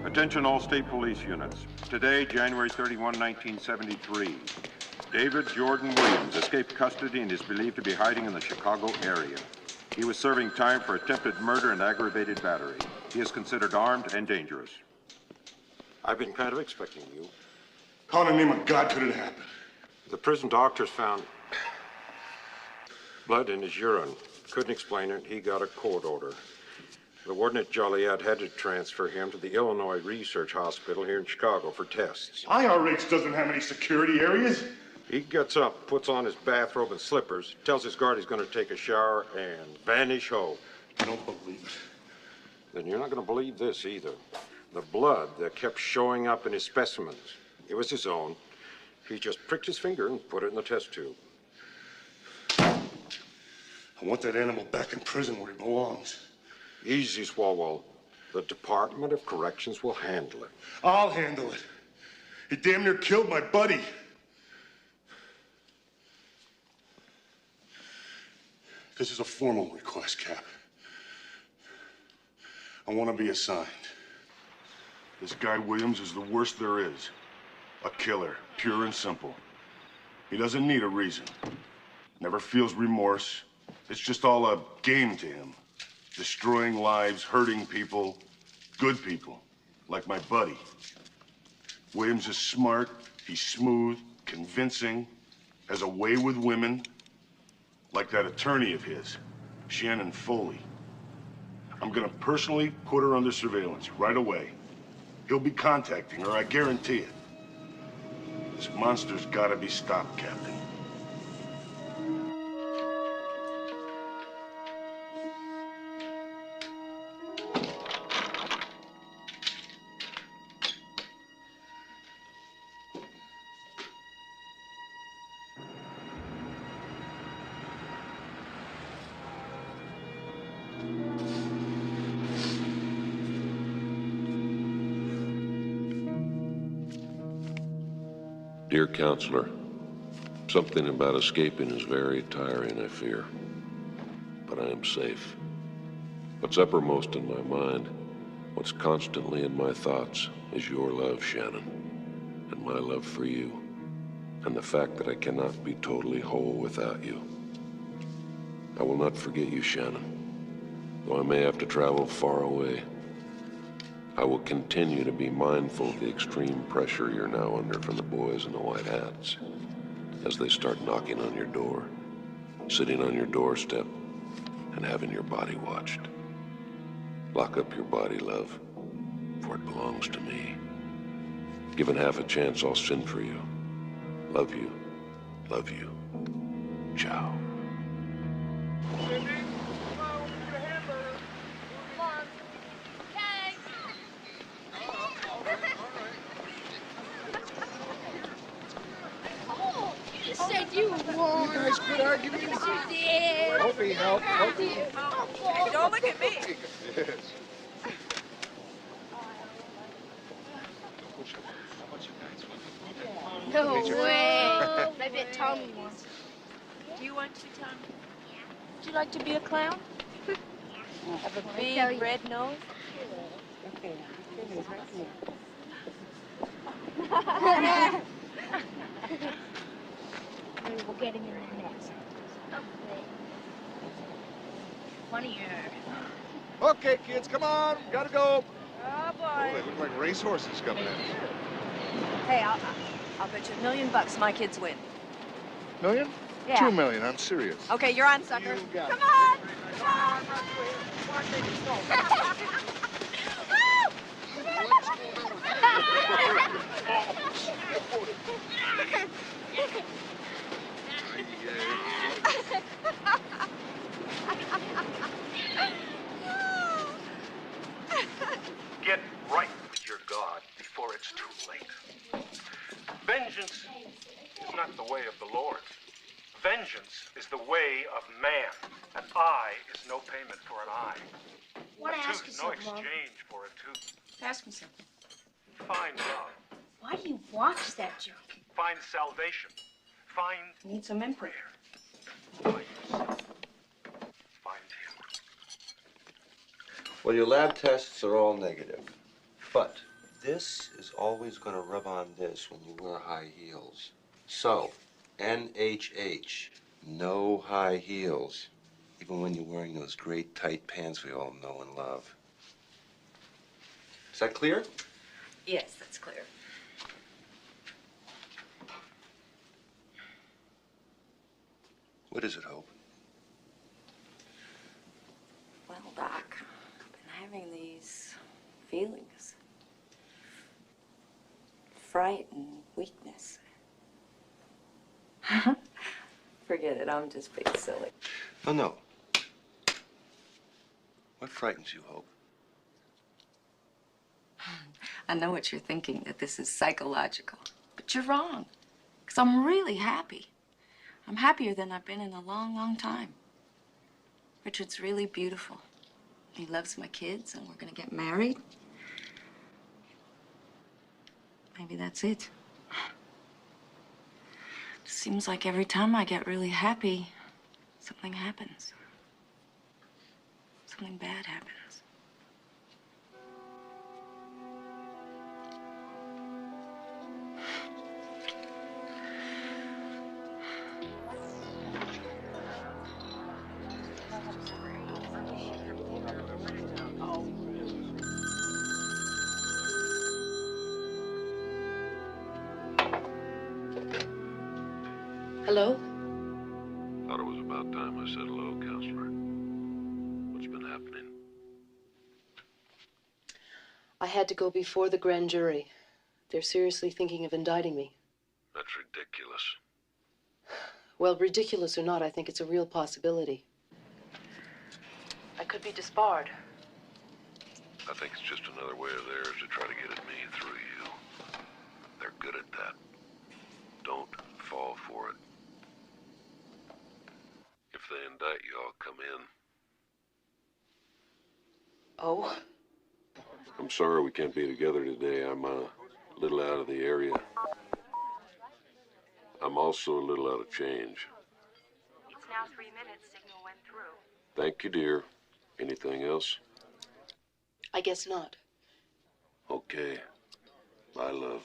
Attention all state police units. Today, January 31, 1973, David Jordan Williams escaped custody and is believed to be hiding in the Chicago area. He was serving time for attempted murder and aggravated battery. He is considered armed and dangerous. I've been kind of expecting you. How in the name of God could it happen? The prison doctors found blood in his urine. Couldn't explain it. He got a court order. The warden at Joliet had to transfer him to the Illinois Research Hospital here in Chicago for tests. IRH doesn't have any security areas. He gets up, puts on his bathrobe and slippers, tells his guard he's going to take a shower, and vanish home. I don't believe it. Then you're not going to believe this either. The blood that kept showing up in his specimens, it was his own. He just pricked his finger and put it in the test tube. I want that animal back in prison where he belongs. Easy, Swalwell. The Department of Corrections will handle it. I'll handle it. He damn near killed my buddy. This is a formal request, Cap. I want to be assigned. This guy Williams is the worst there is. A killer, pure and simple. He doesn't need a reason. Never feels remorse. It's just all a game to him. Destroying lives, hurting people, good people, like my buddy. Williams is smart, he's smooth, convincing, has a way with women, like that attorney of his, Shannon Foley. I'm gonna personally put her under surveillance right away. He'll be contacting her, I guarantee it. This monster's gotta be stopped, Captain. Dear Counselor, something about escaping is very tiring, I fear. But I am safe. What's uppermost in my mind, what's constantly in my thoughts, is your love, Shannon, and my love for you, and the fact that I cannot be totally whole without you. I will not forget you, Shannon, though I may have to travel far away. I will continue to be mindful of the extreme pressure you're now under from the boys in the white hats as they start knocking on your door, sitting on your doorstep, and having your body watched. Lock up your body, love, for it belongs to me. Given half a chance, I'll sin for you. Love you. Love you. Ciao. You guys quit arguing. Yes, you did. Hope he helped. Hey, don't look at me. Yes. No way. I bet Tommy wants. Do you want to, Tommy? Would you like to be a clown? Have a big red nose? We'll get him in the nest. One of your. Okay, kids, come on. Gotta go. Oh, boy. Oh, they look like racehorses coming in. Hey, I'll bet you $1 million my kids win. Million? Yeah. 2 million, I'm serious. Okay, you're on, sucker. You got Come it. on! Come on! Get right with your God before it's too late. Vengeance is not the way of the Lord. Vengeance is the way of man. An eye is no payment for an eye. Want to A ask you tooth, no something, Mom? exchange for a tooth. Ask me something. Find love. Why do you watch that junk? Find salvation. Find Need some input. prayer. Find yourself. Find him. Well, your lab tests are all negative. But This is always going to rub on this when you wear high heels. So, NHH, no high heels, even when you're wearing those great tight pants we all know and love. Is that clear? Yes, that's clear. What is it, Hope? Well, Doc, I've been having these feelings. Fright and weakness. Forget it, I'm just being silly. Oh, no. What frightens you, Hope? I know what you're thinking, that this is psychological. But you're wrong. Because I'm really happy. I'm happier than I've been in a long, long time. Richard's really beautiful. He loves my kids, and we're gonna get married. Maybe that's it. It seems like every time I get really happy, something happens. Something bad happens. Hello? Thought it was about time I said hello, counselor. What's been happening? I had to go before the grand jury. They're seriously thinking of indicting me. That's ridiculous. Well, ridiculous or not, I think it's a real possibility. I could be disbarred. I think it's just another way of theirs to try to get at me through you. They're good at that. Don't fall for it. If they indict you, I'll come in. Oh? I'm sorry we can't be together today. I'm a little out of the area. I'm also a little out of change. It's now 3 minutes. Signal went through. Thank you, dear. Anything else? I guess not. Okay. Bye, love.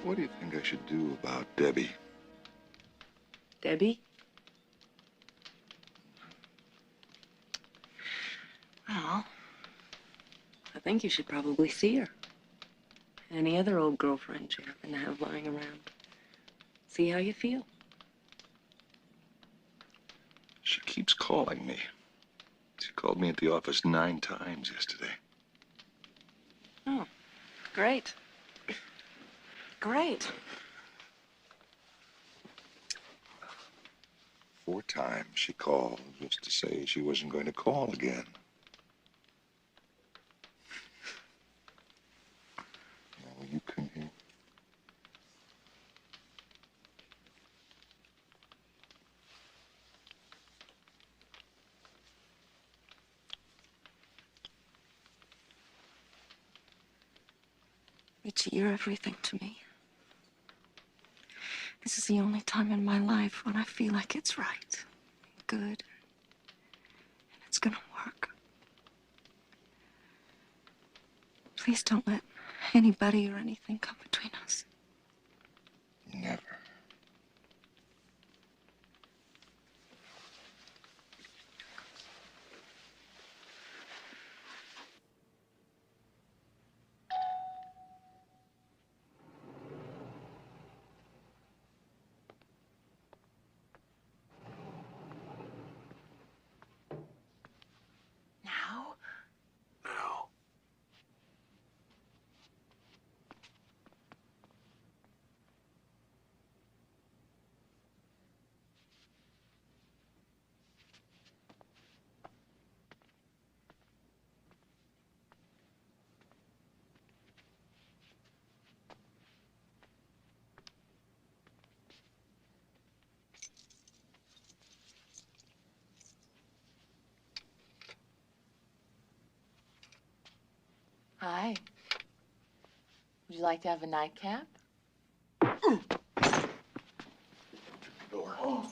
What do you think I should do about Debbie? Debbie? Well, I think you should probably see her. Any other old girlfriends you happen to have lying around. See how you feel. She keeps calling me. She called me at the office 9 times yesterday. Oh, great. Great. 4 times she called just to say she wasn't going to call again. Now, will you come here? Richie, you're everything to me. This is the only time in my life when I feel like it's right, good, and it's gonna work. Please don't let anybody or anything come between us. Never. Now? Now. Hi. Would you like to have a nightcap? Door.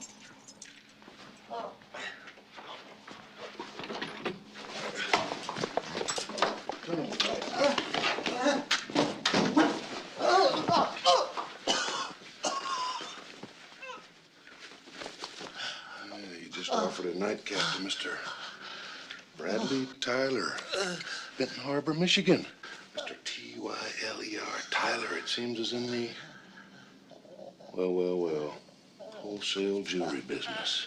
You just offered a nightcap to Mr. Bradley Tyler, Benton Harbor, Michigan. Mr. Tyler. Tyler, it seems, is in the, well, wholesale jewelry business.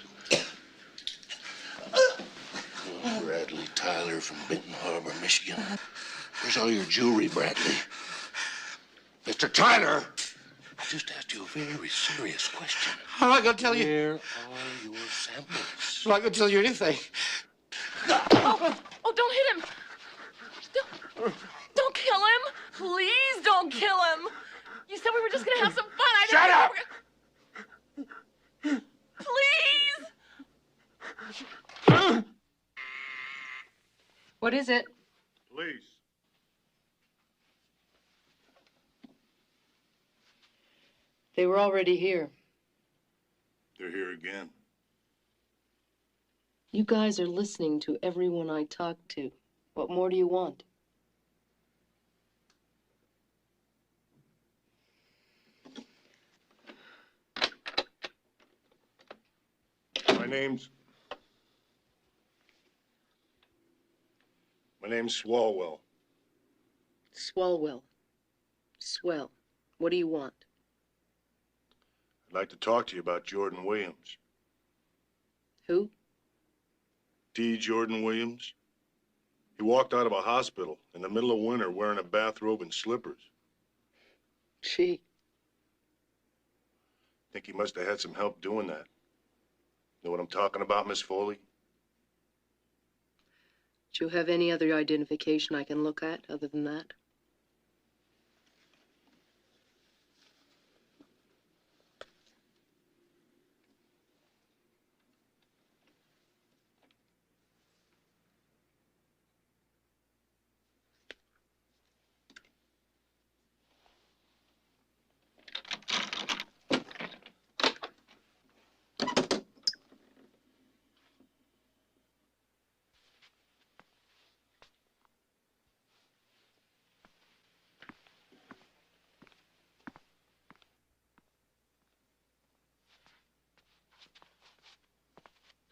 Well, Bradley Tyler from Benton Harbor, Michigan. Where's all your jewelry, Bradley? Mr. Tyler! I just asked you a very serious question. I'm not gonna tell you. Where are your samples? I'm not gonna tell you anything. Oh, don't hit him! Don't kill him! Please don't kill him! You said we were just gonna have some fun. I Shut up! Please! What is it? Police. They were already here. They're here again. You guys are listening to everyone I talk to. What more do you want? My name's Swalwell. Swalwell. Swell. What do you want? I'd like to talk to you about Jordan Williams. Who? D. Jordan Williams. He walked out of a hospital in the middle of winter wearing a bathrobe and slippers. Gee. Think he must have had some help doing that. Know what I'm talking about, Miss Foley? Do you have any other identification I can look at other than that?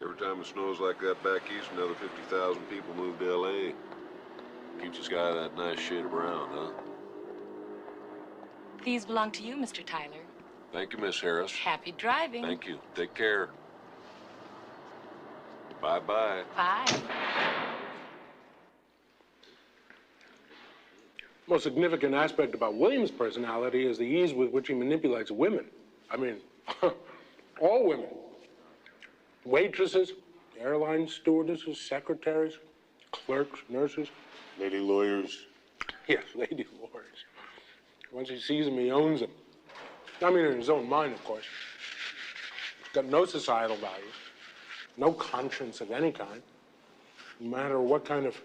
Every time it snows like that back east, another 50,000 people move to L.A. Keeps the sky that nice shade of brown, huh? These belong to you, Mr. Tyler. Thank you, Miss Harris. Happy driving. Thank you. Take care. Bye-bye. Bye. Most significant aspect about Williams' personality is the ease with which he manipulates women. I mean, all women. Waitresses, airline stewardesses, secretaries, clerks, nurses. Lady lawyers. Yes, lady lawyers. Once he sees them, he owns them. I mean, in his own mind, of course. He's got no societal values, no conscience of any kind. No matter what kind of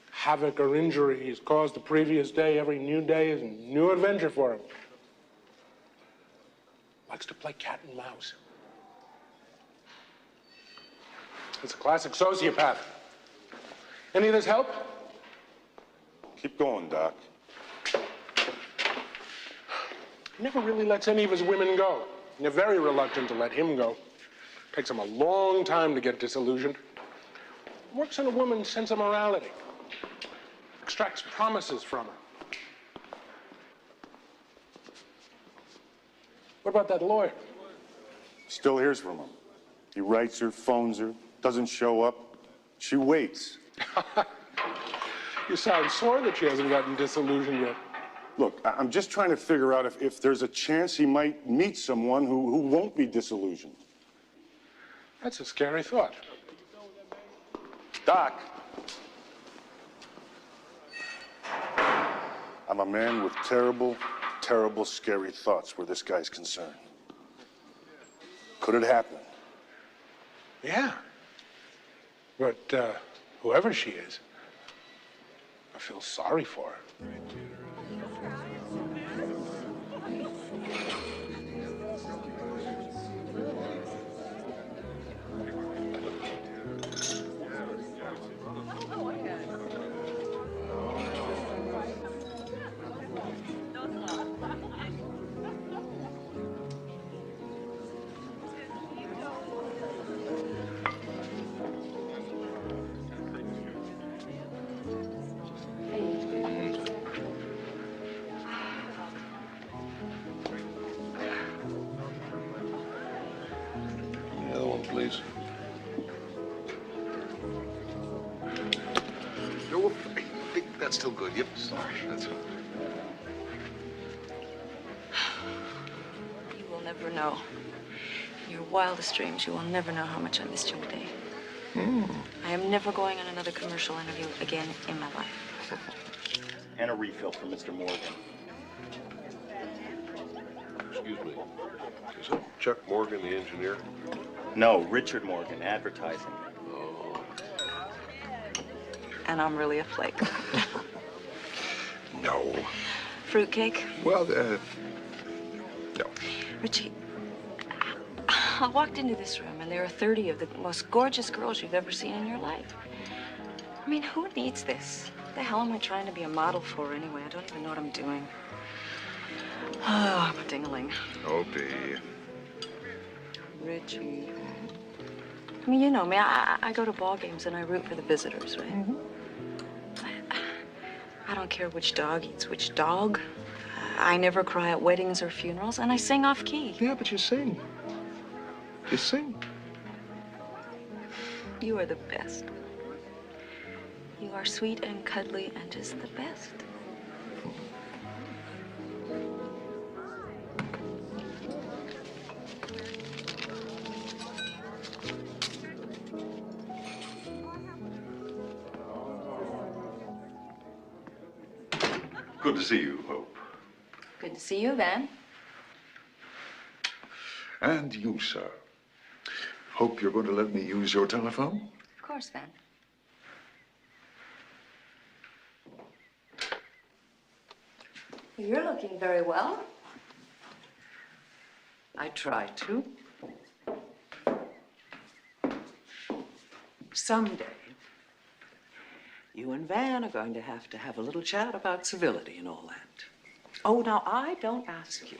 havoc or injury he's caused the previous day, every new day is a new adventure for him. Likes to play cat and mouse. It's a classic sociopath. Any of this help? Keep going, Doc. He never really lets any of his women go. And they're very reluctant to let him go. Takes him a long time to get disillusioned. Works on a woman's sense of morality. Extracts promises from her. What about that lawyer? Still hears from him. He writes her, phones her, doesn't show up. She waits. You sound sore that she hasn't gotten disillusioned yet. Look, I'm just trying to figure out if there's a chance he might meet someone who won't be disillusioned. That's a scary thought. Doc. I'm a man with terrible, terrible, scary thoughts where this guy's concerned. Could it happen? Yeah. But whoever she is, I feel sorry for her. The other one, please. No, that's still good. Yep, sorry. That's You will never know. In your wildest dreams, you will never know how much I missed you today. I am never going on another commercial interview again in my life. And a refill for Mr. Morgan. Excuse me. Is that Chuck Morgan, the engineer? No, Richard Morgan, advertising. Oh. And I'm really a flake. No. Fruitcake? Well, no. Richie, I walked into this room and there are 30 of the most gorgeous girls you've ever seen in your life. I mean, who needs this? What the hell am I trying to be a model for anyway? I don't even know what I'm doing. Oh, I'm a dingling. Opie. Richie. I mean, you know me. I go to ball games and I root for the visitors, right? I don't care which dog eats which dog. I never cry at weddings or funerals, and I sing off key. Yeah, but you sing. You sing. You are the best. You are sweet and cuddly and just the best. Good to see you, Hope. Good to see you, Van. And you, sir. Hope you're going to let me use your telephone? Of course, Van. You're looking very well. I try to. Someday, you and Van are going to have a little chat about civility and all that. Oh, now, I don't ask you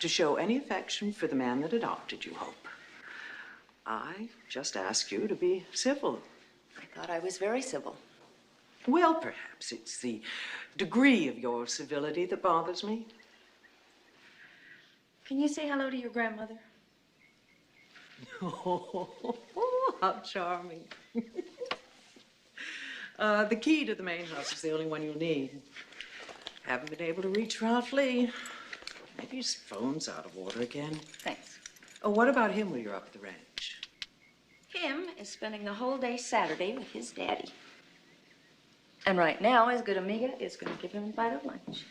to show any affection for the man that adopted you, Hope. I just ask you to be civil. I thought I was very civil. Well, perhaps it's the degree of your civility that bothers me. Can you say hello to your grandmother? Oh, how charming. The key to the main house is the only one you'll need. Haven't been able to reach Ralph Lee. Maybe his phone's out of order again. Thanks. Oh, what about him when you're up at the ranch? Him is spending the whole day Saturday with his daddy. And right now, his good amiga is going to give him a bite of lunch.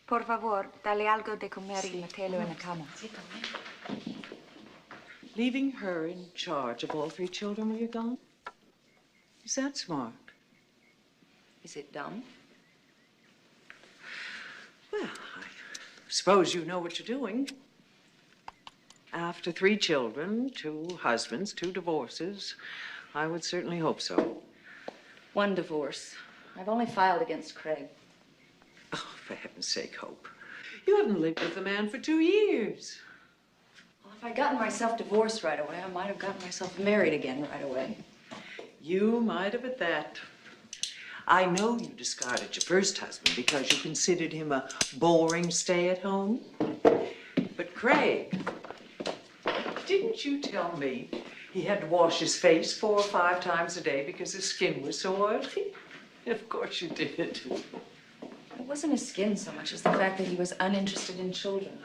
Por favor, dale algo de comer y metelo en la cama. Leaving her in charge of all 3 children while you're gone? Is that smart? Is it dumb? Well, I suppose you know what you're doing. After 3 children, 2 husbands, 2 divorces, I would certainly hope so. 1 divorce. I've only filed against Craig. Oh, for heaven's sake, Hope. You haven't lived with the man for 2 years. Well, if I'd gotten myself divorced right away, I might have gotten myself married again right away. You might have at that. I know you discarded your first husband because you considered him a boring stay-at-home. But Craig, didn't you tell me he had to wash his face 4 or 5 times a day because his skin was so oily? Of course you did. It wasn't his skin so much as the fact that he was uninterested in children.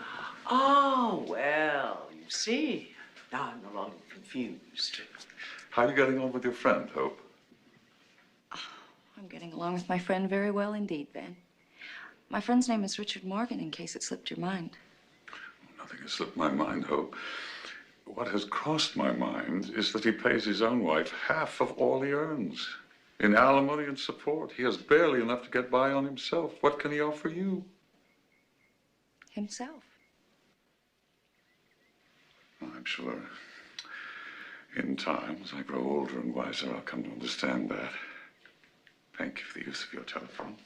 Oh, well, you see. Now I'm no longer confused. How are you getting on with your friend, Hope? I'm getting along with my friend very well indeed, Ben. My friend's name is Richard Morgan, in case it slipped your mind. Nothing has slipped my mind, Hope. What has crossed my mind is that he pays his own wife half of all he earns In alimony and support. He has barely enough to get by on himself. What can he offer you? Himself. I'm sure in time, as I grow older and wiser, I'll come to understand that. Thank you for the use of your telephone.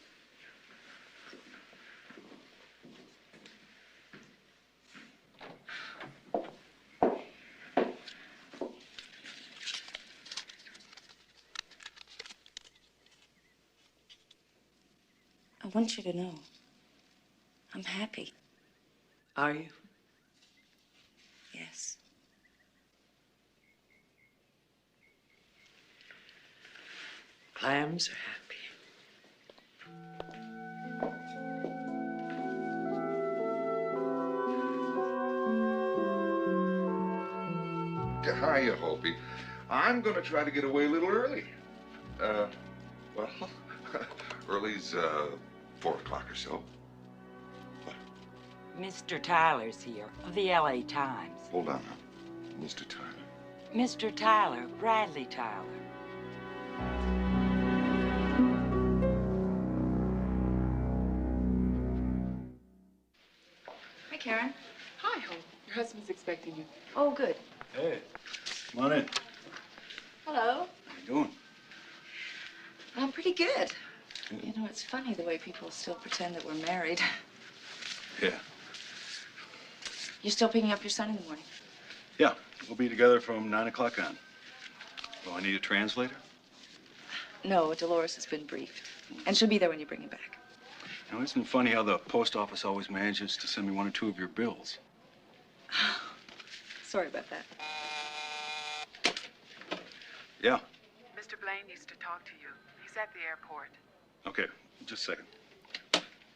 I want you to know, I'm happy. Are you? Yes. Clams are happy. Hiya, Hopi. I'm going to try to get away a little early. Well, early's 4 o'clock or so. Mr. Tyler's here, of the LA Times. Hold on now. Mr. Tyler. Mr. Tyler, Bradley Tyler. Hi, Karen. Hi, Hope. Your husband's expecting you. Oh, good. Hey, come on in. Hello. How you doing? I'm pretty good. You know, it's funny the way people still pretend that we're married. Yeah. You're still picking up your son in the morning? Yeah, we'll be together from 9 o'clock on. Oh, I need a translator? No, Dolores has been briefed. And she'll be there when you bring him back. Now, isn't it funny how the post office always manages to send me 1 or 2 of your bills? Sorry about that. Yeah. Mr. Blaine needs to talk to you. He's at the airport. Okay, just a second.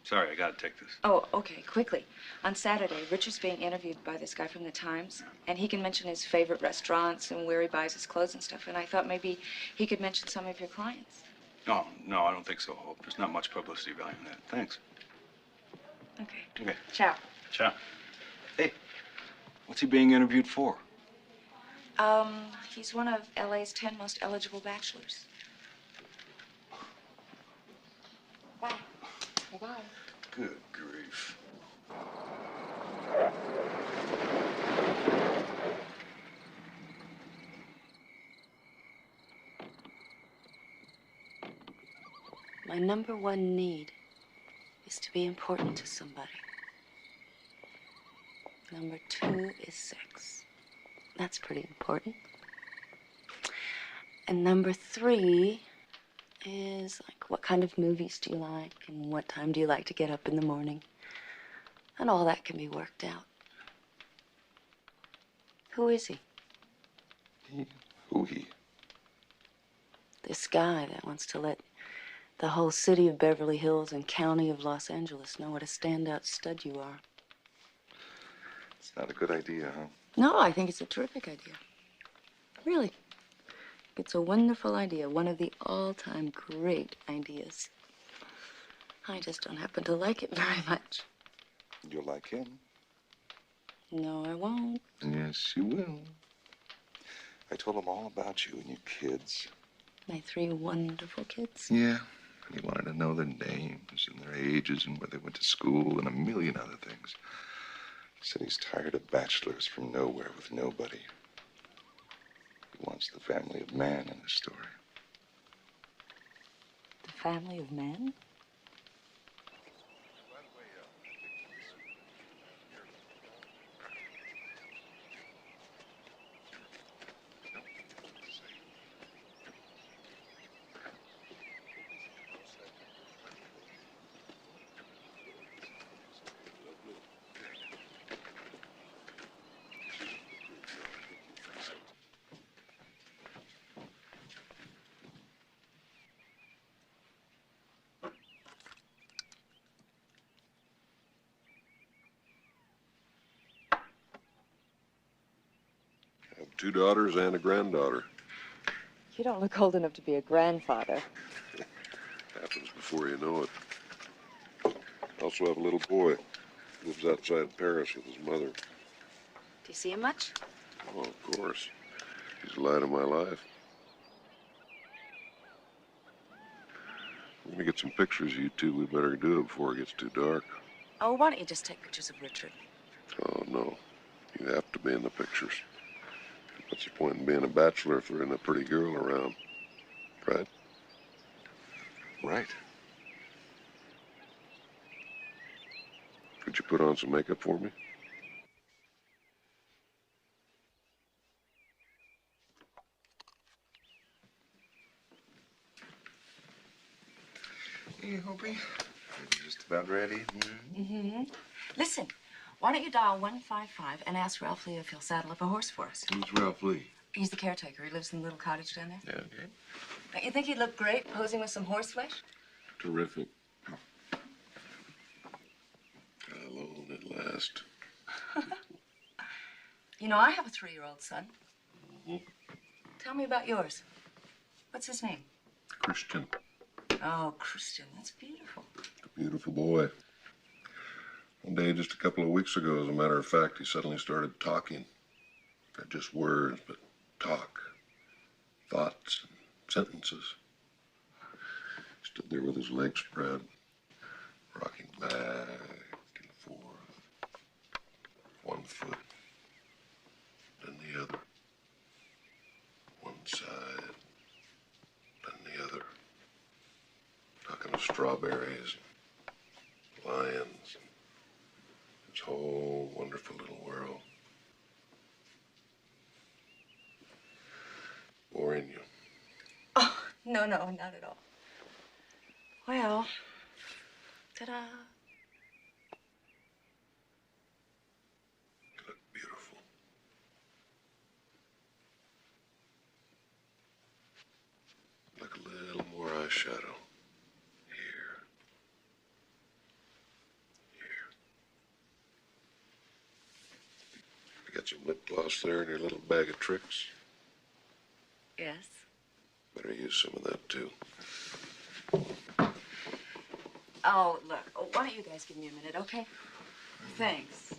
Sorry, I gotta take this. Oh, okay, quickly. On Saturday, Richard's being interviewed by this guy from the Times, and he can mention his favorite restaurants and where he buys his clothes and stuff, and I thought maybe he could mention some of your clients. No, no, I don't think so, Hope. There's not much publicity value in that. Thanks. Okay. Okay. Ciao. Ciao. Hey, what's he being interviewed for? He's one of LA's 10 most eligible bachelors. Bye. Bye-bye. Good grief. My number one need is to be important to somebody. Number 2 is sex. That's pretty important. And number 3 is like, what kind of movies do you like and what time do you like to get up in the morning? And all that can be worked out. Who is he? Who he? This guy that wants to let the whole city of Beverly Hills and county of Los Angeles know what a standout stud you are. It's not a good idea, huh? No, I think it's a terrific idea. Really. It's a wonderful idea, one of the all-time great ideas. I just don't happen to like it very much. You'll like him. No, I won't. Yes, you will. I told him all about you and your kids. My 3 wonderful kids. Yeah, and he wanted to know their names and their ages and where they went to school and a million other things. He said he's tired of bachelors from nowhere with nobody. He wants the family of man in his story. The family of men? I have 2 daughters and a granddaughter. You don't look old enough to be a grandfather. Happens before you know it. I also have a little boy. Lives outside Paris with his mother. Do you see him much? Oh, of course. He's the light of my life. We're gonna get some pictures of you two. We better do it before it gets too dark. Oh, why don't you just take pictures of Richard? Oh, no. You have to be in the pictures. What's the point in being a bachelor if there isn't a pretty girl around? Right? Right. Could you put on some makeup for me? Hey, Hopi. Just about ready. Mm-hmm. Listen, why don't you dial 155 and ask Ralph Lee if he'll saddle up a horse for us? Who's Ralph Lee? He's the caretaker. He lives in the little cottage down there. Yeah, okay. Don't you think he'd look great posing with some horse flesh? Terrific. Got alone at last. You know, I have a 3-year-old son. Mm-hmm. Tell me about yours. What's his name? Christian. Oh, Christian. That's beautiful. A beautiful boy. One day, just a couple of weeks ago, as a matter of fact, he suddenly started talking. Not just words, but talk. Thoughts and sentences. Stood there with his legs spread, rocking back and forth. One foot, then the other. One side, then the other. Talking of strawberries, lions, his whole wonderful little world. Boring you? Oh, no, no, not at all. Well, ta-da. You look beautiful. Like a little more eyeshadow. Here. Here. You got some lip gloss there in your little bag of tricks? Yes. Better use some of that, too. Oh, look. Oh, why don't you guys give me a minute, okay? Thanks.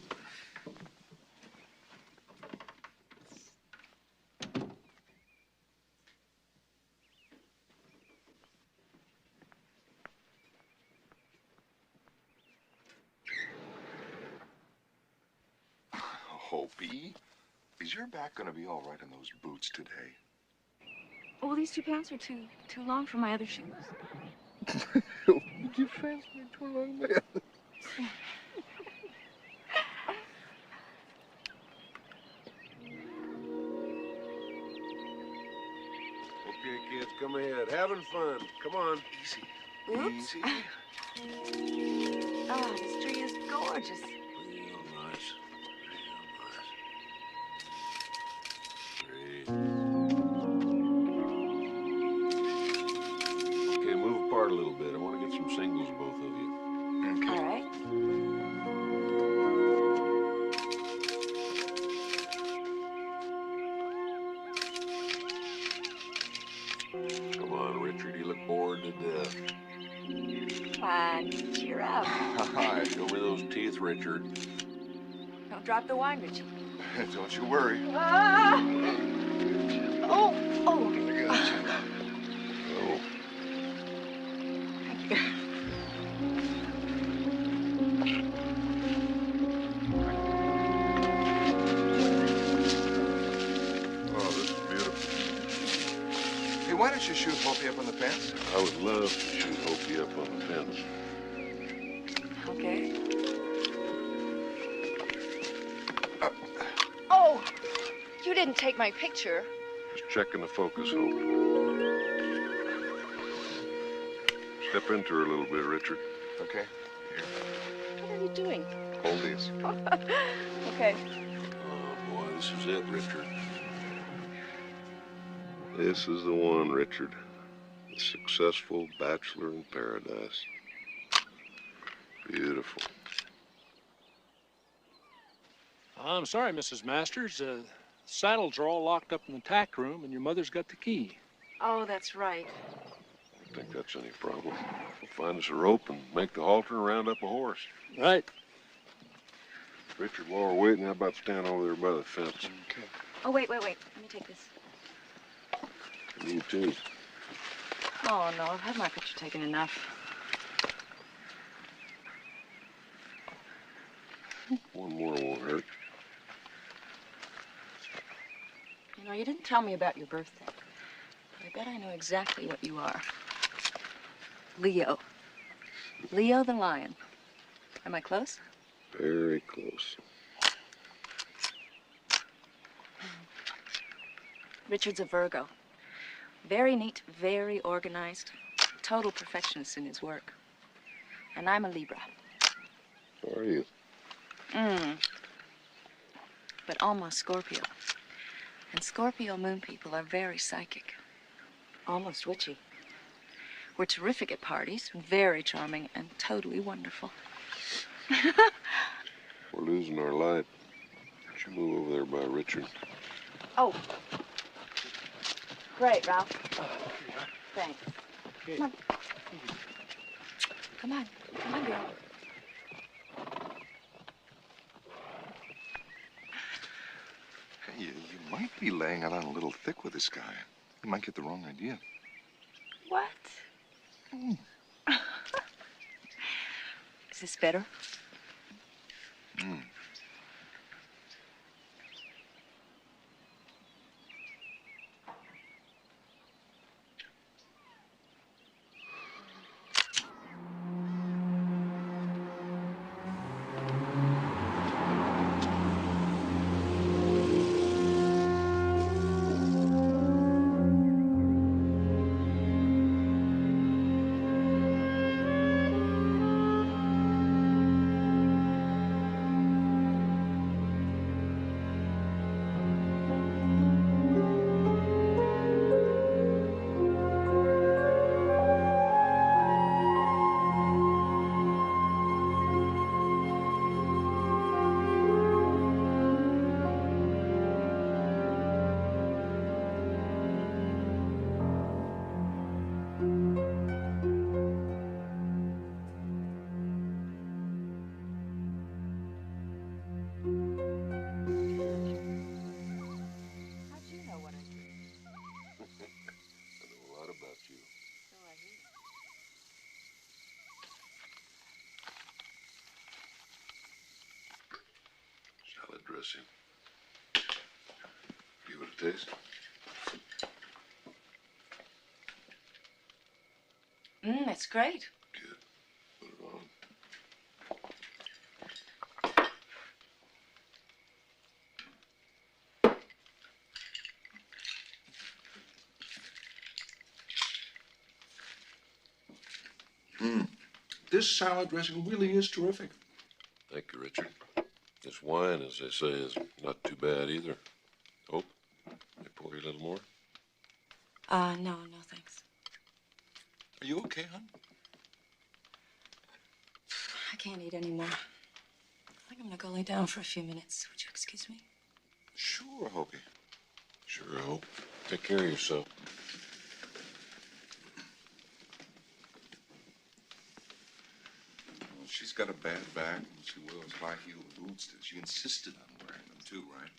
Hopi, is your back gonna be all right in those boots today? Oh, these 2 pants are too long for my other shoes. Did you fancy me too long, man? Okay, kids, come ahead. Having fun. Come on. Easy. Oops. Easy. Oh, this tree is gorgeous. Real nice. Real nice. Great. Okay, move apart a little bit. I want to get some singles, both of you. Okay. All right. Come on, Richard. You look bored to death. Come on, cheer up. Hi. Show me those teeth, Richard. Don't drop the wine, Richie. Don't you worry. Ah! Oh, oh. I got you. Oh. Oh, this is beautiful. Hey, why don't you shoot Hopi up on the fence? I would love to shoot Hopi up on the fence. Okay. Oh, You didn't take my picture. Just checking the focus, Hope. Step into her a little bit, Richard. Okay. Here. What are you doing? Hold these. Okay. Oh, boy, this is it, Richard. This is the one, Richard. The successful bachelor in paradise. Beautiful. I'm sorry, Mrs. Masters. Saddles are all locked up in the tack room, and your mother's got the key. Oh, that's right. I don't think that's any problem. We'll find us a rope and make the halter and round up a horse. Right. Richard, while we're waiting, how about stand over there by the fence? Oh, wait. Let me take this. You too. Oh, No, I've had my picture taken enough. One more won't hurt. You know, you didn't tell me about your birthday. But I bet I know exactly what you are. Leo. Leo the lion. Am I close? Very close. Richard's a Virgo. Very neat, very organized, total perfectionist in his work. And I'm a Libra. So are you? But almost Scorpio. And Scorpio moon people are very psychic. Almost witchy. We're terrific at parties, very charming, and totally wonderful. We're losing our light. Should move over there by Richard. Oh. Great, Ralph. Thanks. Okay. Come on. Come on. Come on, girl. Hey, you might be laying it on a little thick with this guy. You might get the wrong idea. What? Is this better? Salad dressing. Give it a taste. That's great. Good. Put it on. This salad dressing really is terrific. Thank you, Richard. This wine, as they say, is not too bad either. Hope, I pour you a little more? No, thanks. Are you okay, hon? I can't eat anymore. I think I'm gonna go lay down for a few minutes. Would you excuse me? Sure, Hopey. Sure, I hope. Take care of yourself. Well, she's got a bad back, and she wears high-heeled boots. She insisted on wearing them, too, right?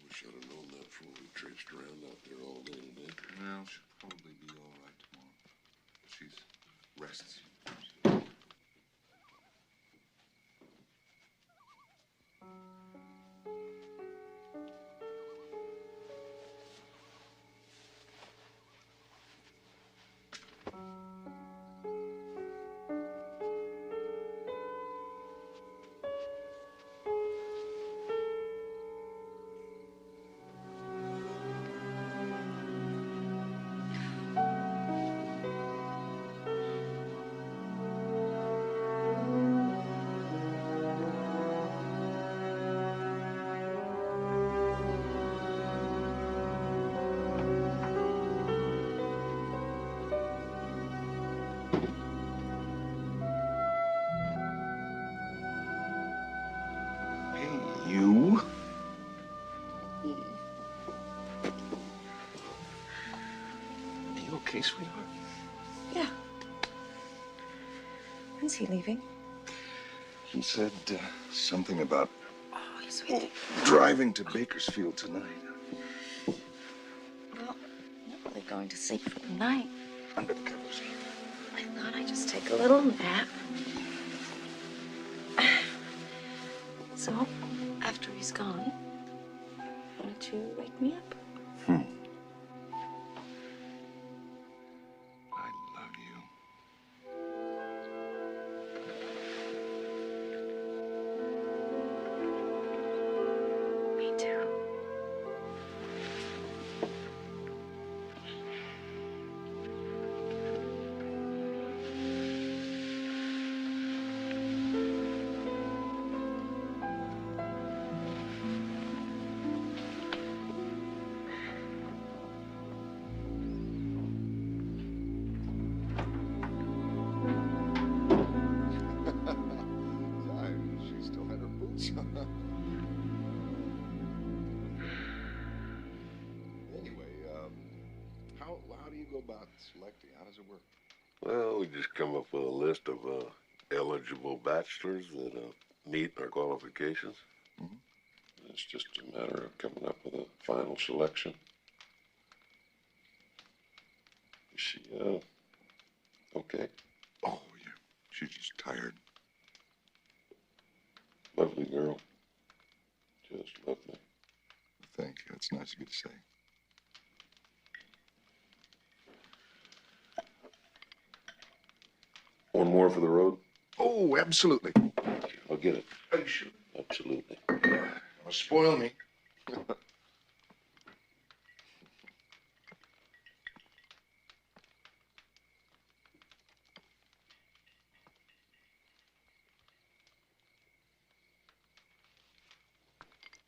We should have known that from when we traipsed around out there all day today. Well, she'll probably be all right tomorrow. She's rests. You? Are you okay, sweetheart? Yeah. When's he leaving? He said something about Oh, he's waiting. driving to Bakersfield tonight. Well, I'm not really going to sleep for the night. under the covers. I thought I'd just take a little nap. So, after he's gone, why don't you wake me up? I love you. Me too. She still had her boots on. Anyway, how do you go about selecting? How does it work? Well, we just come up with a list of eligible bachelors that meet our qualifications. It's just a matter of coming up with a final selection. Is she, okay? Oh, yeah. She's just tired. Lovely girl. Just lovely. Thank you. That's nice of you to say. One more for the road? Oh, absolutely. I'll get it. Are you sure? Absolutely. Don't spoil me.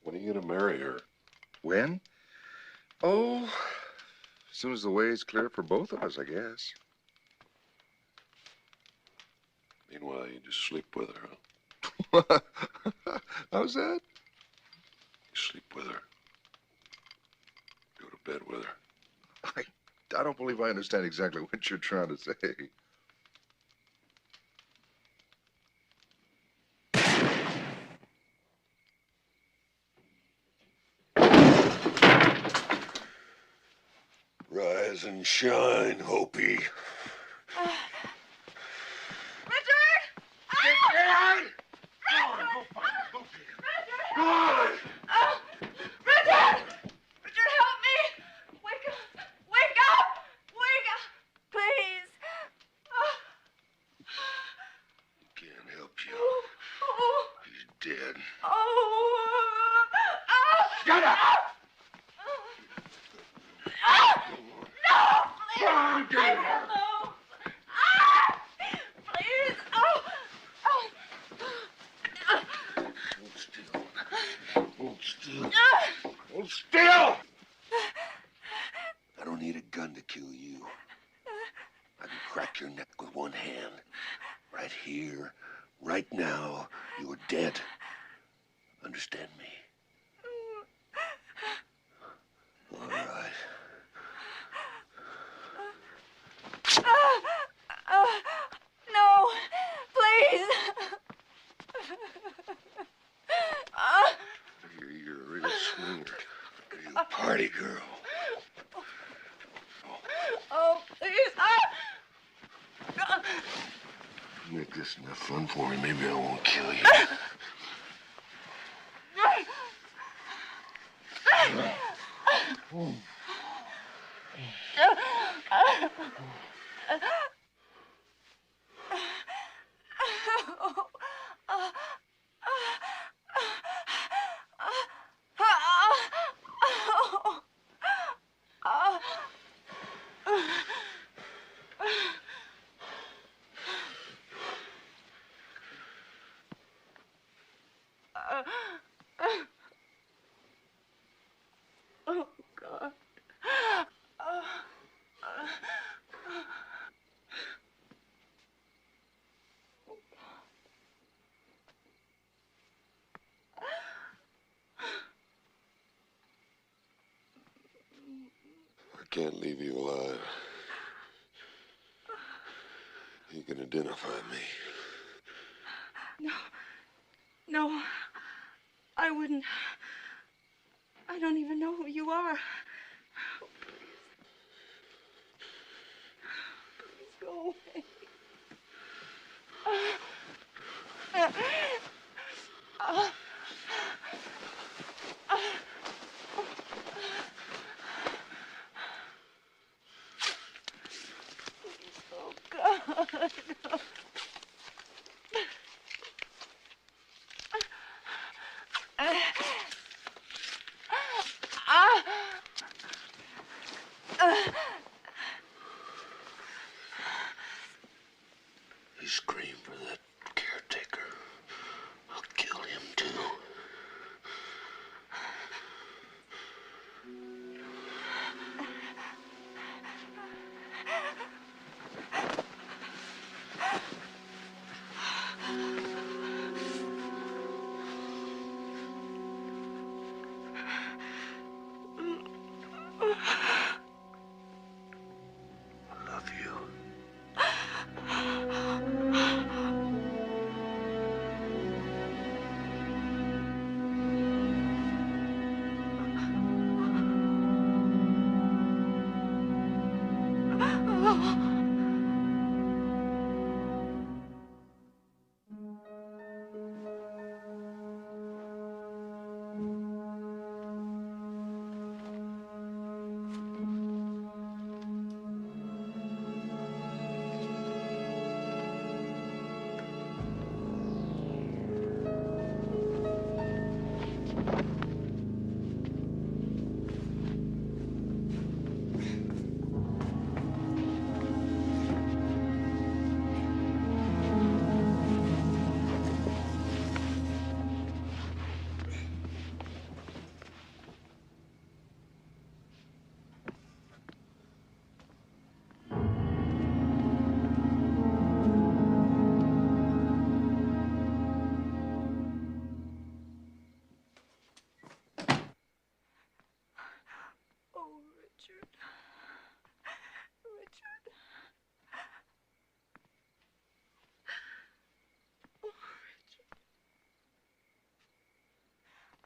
When are you gonna marry her? When? Oh, as soon as the way's clear for both of us, I guess. Meanwhile, you just sleep with her, huh? How's that? You sleep with her. Go to bed with her. I don't believe I understand exactly what you're trying to say. Rise and shine, Hopi. Richard! Richard! Richard! Richard, help me! Wake up! Wake up! Wake up! Please! Can't help you. Oh! He's dead. Oh! Shut up! No! Please! Come on, get in there. No! Please! Oh! Hold still. Hold still. Hold still! I don't need a gun to kill you. I can crack your neck with one hand. Right here, right now, you're dead. Understand me? All right. No! Please! You're a real swinger. You're a party girl. Oh, please! Make this enough fun for me. Maybe I won't kill you. Oh, God. I can't leave you alive. You can identify me. No. No. I wouldn't. I don't even know who you are. You scream for that caretaker. I'll kill him too. Oh, Richard. Richard. Oh, Richard.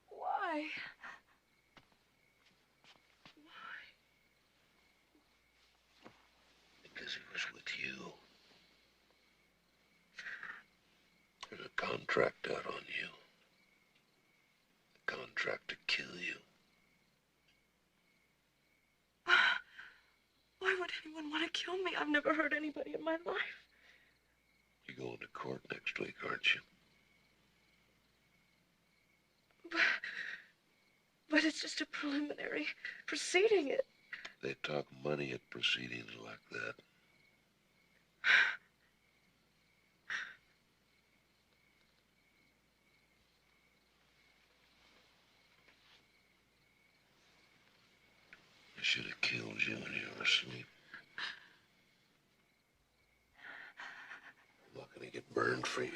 Why? Why? Because he was with you. There's a contract out on you. A contract to kill you. Why would anyone want to kill me? I've never hurt anybody in my life. You're going to court next week, aren't you? But it's just a preliminary proceeding. They talk money at proceedings like that. I should have killed you when you were asleep. I'm not gonna get burned for you.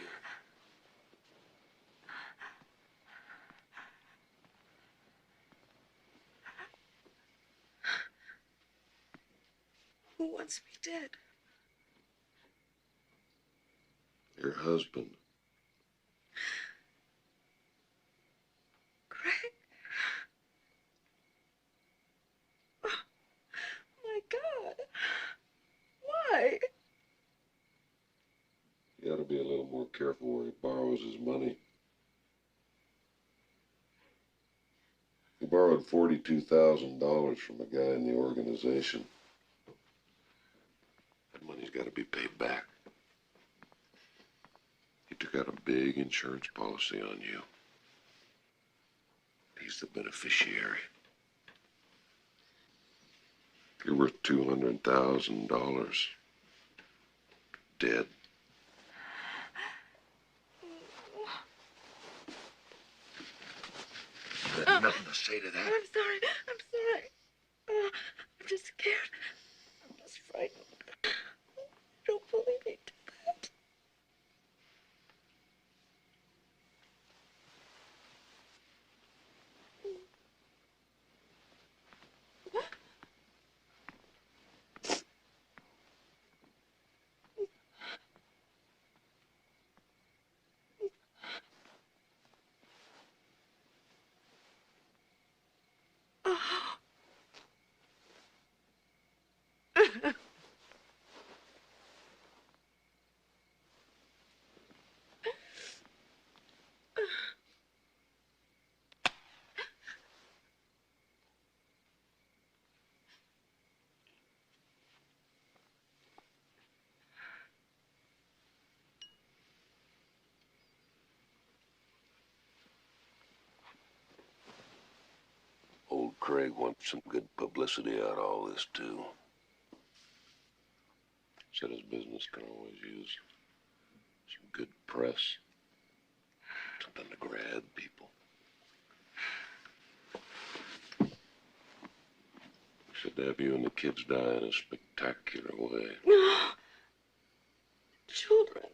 Who wants me dead? Your husband. Greg? Oh, my God. Why? You ought to be a little more careful where he borrows his money. He borrowed $42,000 from a guy in the organization. That money's got to be paid back. He took out a big insurance policy on you. He's the beneficiary. You're worth $200,000. Dead. You got nothing to say to that? I'm sorry. I'm sorry. I'm just scared. I'm just frightened. I don't believe he did that. Craig wants some good publicity out of all this, too. Said his business can always use some good press. Something to grab people. Said to have you and the kids die in a spectacular way. Children.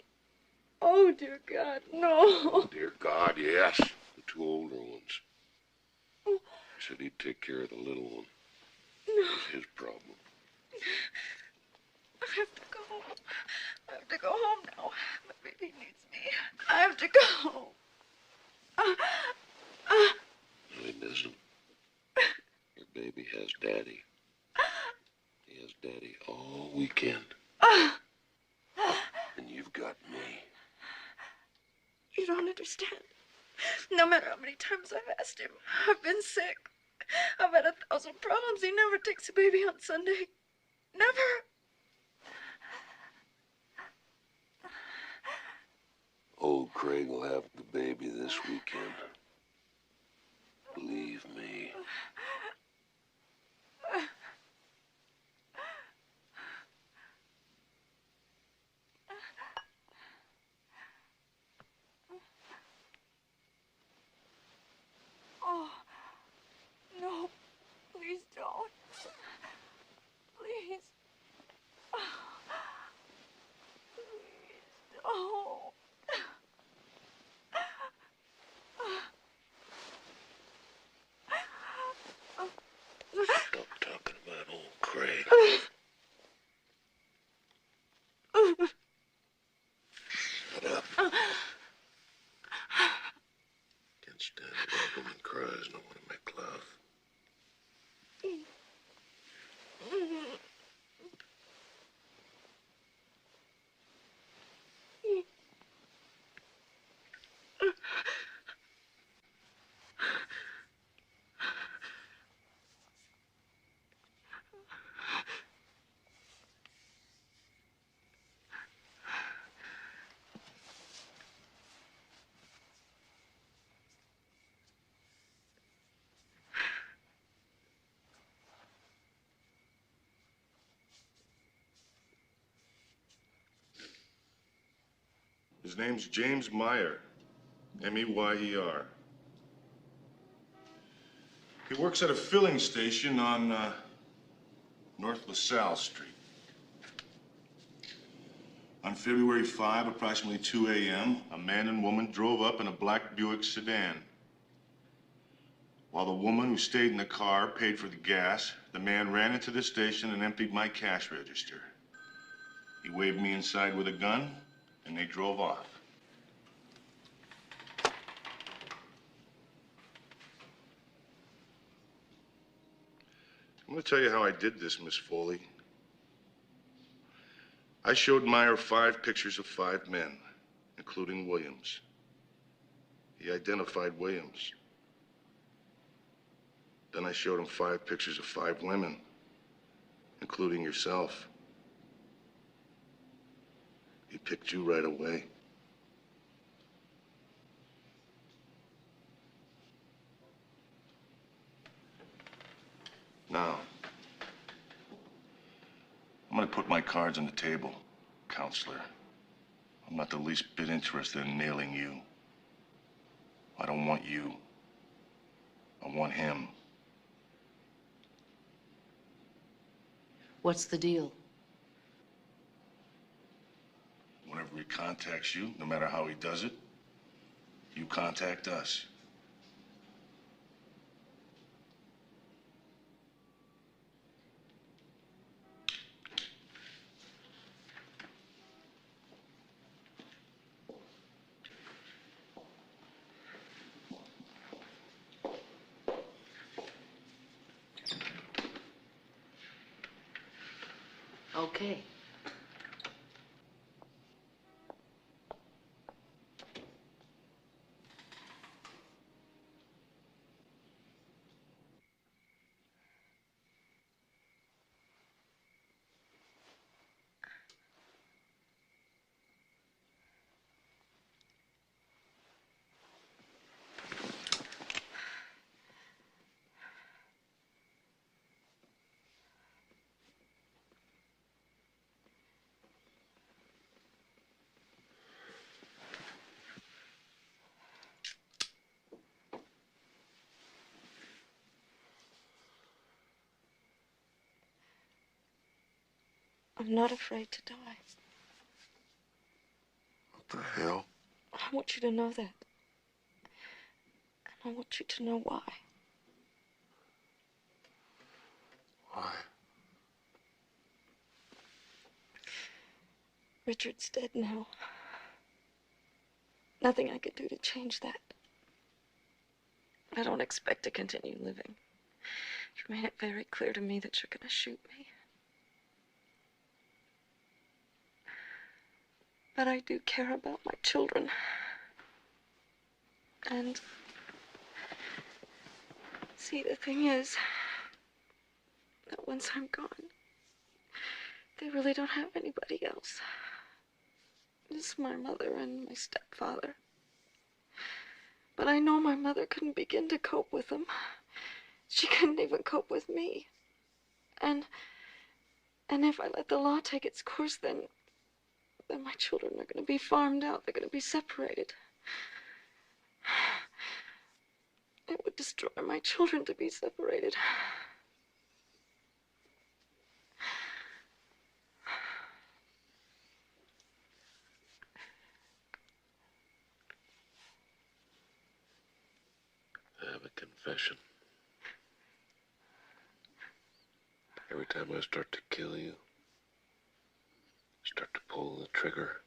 Oh, dear God, no. Oh, dear God, yes. The two older ones. He said he'd take care of the little one. No. It was his problem. I have to go home. I have to go home now. My baby needs me. I have to go. No, he doesn't. Your baby has Daddy. He has Daddy all weekend. And you've got me. You don't understand. No matter how many times I've asked him, I've been sick. I've had 1,000 problems. He never takes a baby on Sunday. Never. Old Craig will have the baby this weekend. Believe me. Oh, no. Please don't. Please. Please don't. Stop talking about old Craig. Shut up. Can't stand it when a woman cries and I want to make love. His name's James Meyer. M-E-Y-E-R. He works at a filling station on North LaSalle Street. On February 5, approximately 2 a.m., a man and woman drove up in a black Buick sedan. While the woman who stayed in the car paid for the gas, the man ran into the station and emptied my cash register. He waved me inside with a gun, and they drove off. I'm going to tell you how I did this, Miss Foley. I showed Meyer 5 pictures of 5 men, including Williams. He identified Williams. Then I showed him 5 pictures of 5 women, including yourself. He picked you right away. Now, I'm gonna put my cards on the table, counselor. I'm not the least bit interested in nailing you. I don't want you. I want him. What's the deal? Whenever he contacts you, no matter how he does it, you contact us. Okay. I'm not afraid to die. What the hell? I want you to know that. And I want you to know why. Why? Richard's dead now. Nothing I could do to change that. I don't expect to continue living. You made it very clear to me that you're gonna shoot me. But I do care about my children. And see, the thing is that once I'm gone, they really don't have anybody else. Just my mother and my stepfather. But I know my mother couldn't begin to cope with them. She couldn't even cope with me. And if I let the law take its course, then my children are going to be farmed out. They're going to be separated. It would destroy my children to be separated. I have a confession. Every time I start to kill you, start to pull the trigger,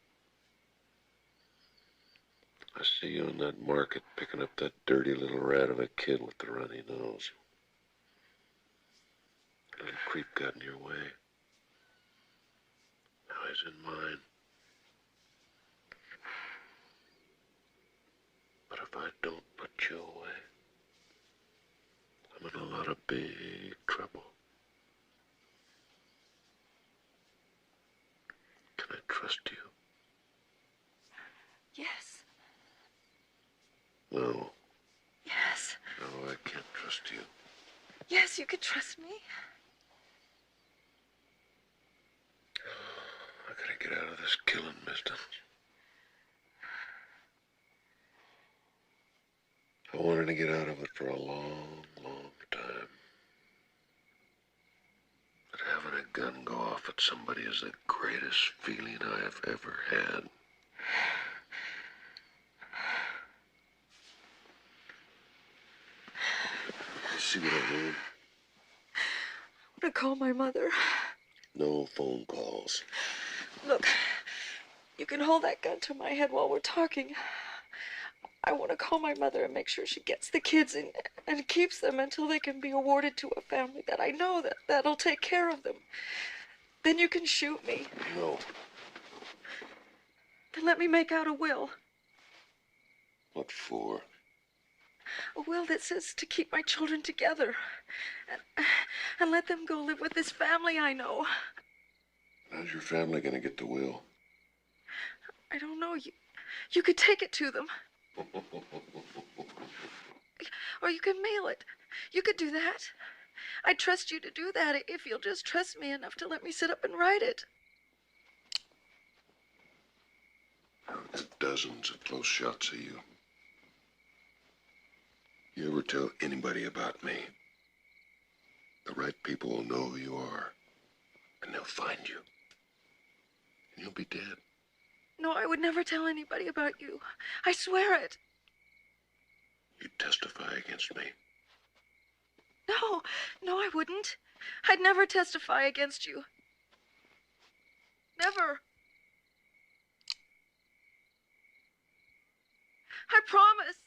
I see you in that market picking up that dirty little rat of a kid with the runny nose. A little creep got in your way. Now he's in mine. But if I don't put you away, I'm in a lot of big trouble. Can I trust you? Yes. No. Yes. No, I can't trust you. Yes, you can trust me. I gotta get out of this killing business. I wanted to get out of it for a long, long time. But having a gun go off at somebody is the greatest feeling I have ever had. You see what I mean? I'm gonna call my mother. No phone calls. Look, you can hold that gun to my head while we're talking. I want to call my mother and make sure she gets the kids and keeps them until they can be awarded to a family that I know that'll take care of them. Then you can shoot me. No. Then let me make out a will. What for? A will that says to keep my children together. And let them go live with this family I know. How's your family gonna get the will? I don't know. You could take it to them. Or you can mail it. You could do that. I trust you to do that if you'll just trust me enough to let me sit up and write it. I've got dozens of close shots of you. You ever tell anybody about me, the right people will know who you are, and they'll find you. And you'll be dead. No, I would never tell anybody about you. I swear it. You'd testify against me. No, I wouldn't. I'd never testify against you. Never. I promise.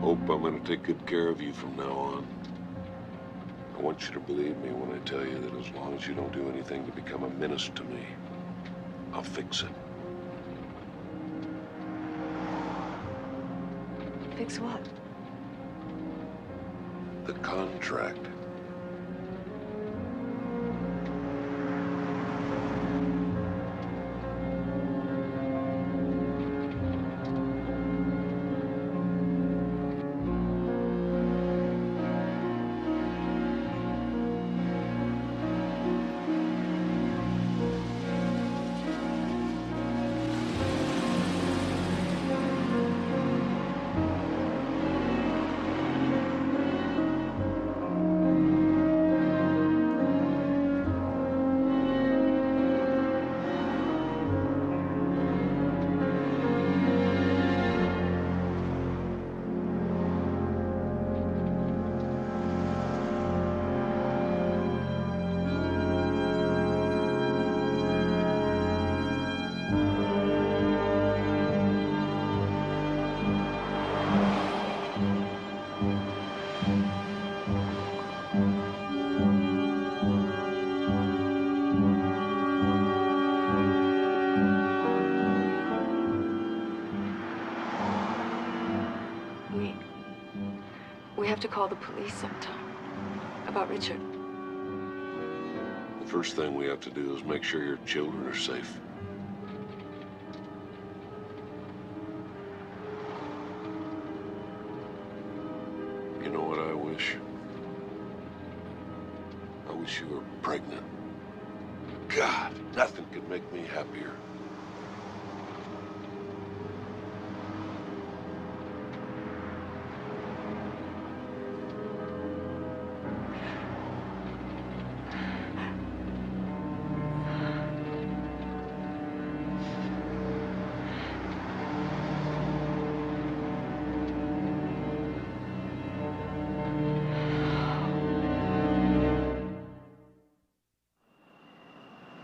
Hope I'm gonna take good care of you from now on. I want you to believe me when I tell you that as long as you don't do anything to become a menace to me, I'll fix it. Fix what? The contract. We have to call the police sometime. About Richard. The first thing we have to do is make sure your children are safe. You know what I wish? I wish you were pregnant. God, nothing could make me happier.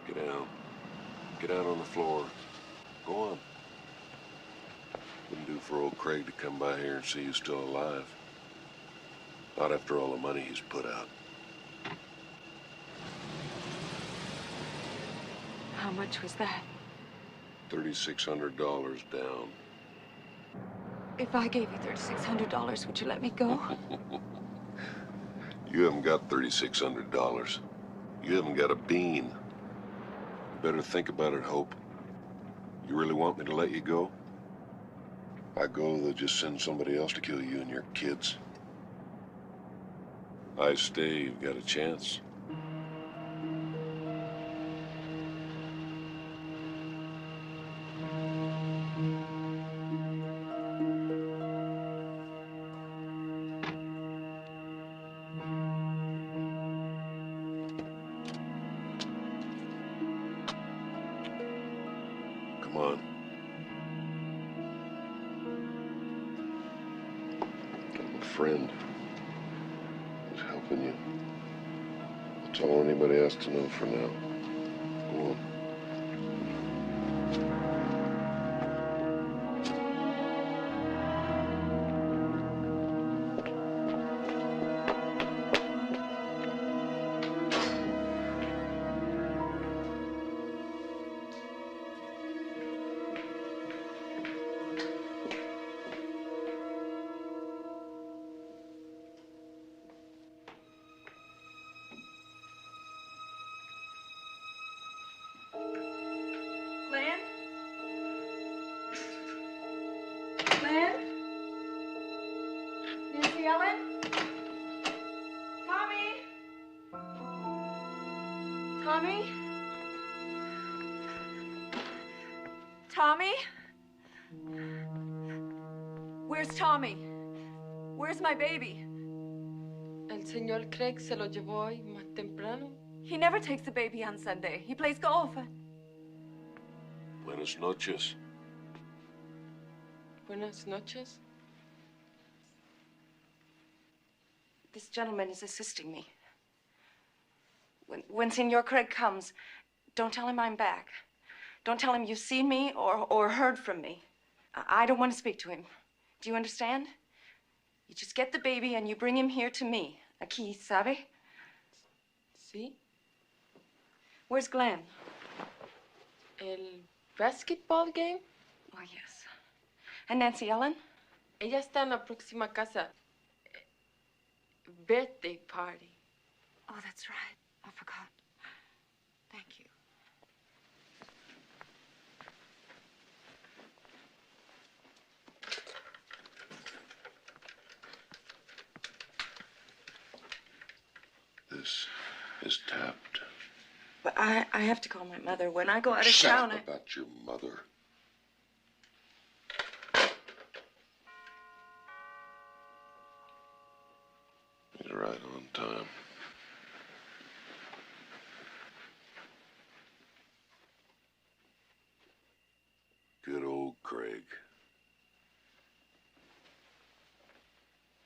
Get down. Get down on the floor. Go on. Wouldn't do for old Craig to come by here and see you still alive. Not after all the money he's put out. How much was that? $3,600 down. If I gave you $3,600, would you let me go? You haven't got $3,600. You haven't got a bean. You better think about it, Hope. You really want me to let you go? If I go, they'll just send somebody else to kill you and your kids. I stay, you've got a chance. Come on. I'm a friend who's helping you. That's all anybody has to know for now. Go on. Glenn? Glenn? Nancy Ellen? Tommy? Tommy? Tommy? Where's Tommy? Where's my baby? El señor Craig se lo llevó hoy más temprano. He never takes the baby on Sunday. He plays golf. Buenas noches. Buenas noches. This gentleman is assisting me. When Senor Craig comes, don't tell him I'm back. Don't tell him you've seen me or heard from me. I don't want to speak to him. Do you understand? You just get the baby and you bring him here to me. Aquí, ¿sabe? Sí. Where's Glenn? El basketball game. Oh, yes. And Nancy Ellen? Ella está en la próxima casa. Birthday party. Oh, that's right. I forgot. Thank you. This is tapped. But I have to call my mother. When I go out of Shut town, up about your mother. He's right on time. Good old Craig.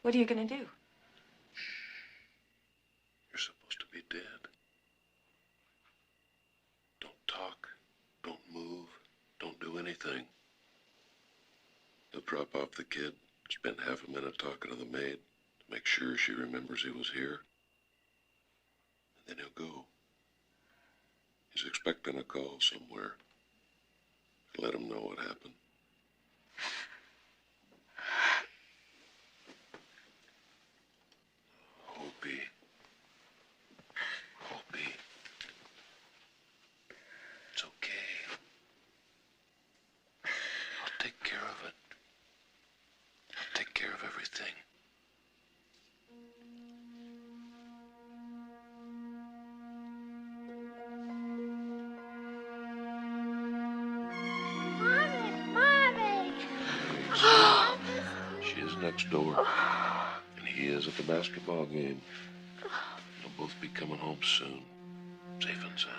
What are you gonna do? You're supposed to be dead. Don't talk. Don't move. Don't do anything. They'll drop off the kid, spend half a minute talking to the maid, to make sure she remembers he was here. And then he'll go. He's expecting a call somewhere. Let him know what happened. next door. And he is at the basketball game. They'll both be coming home soon, safe and sound.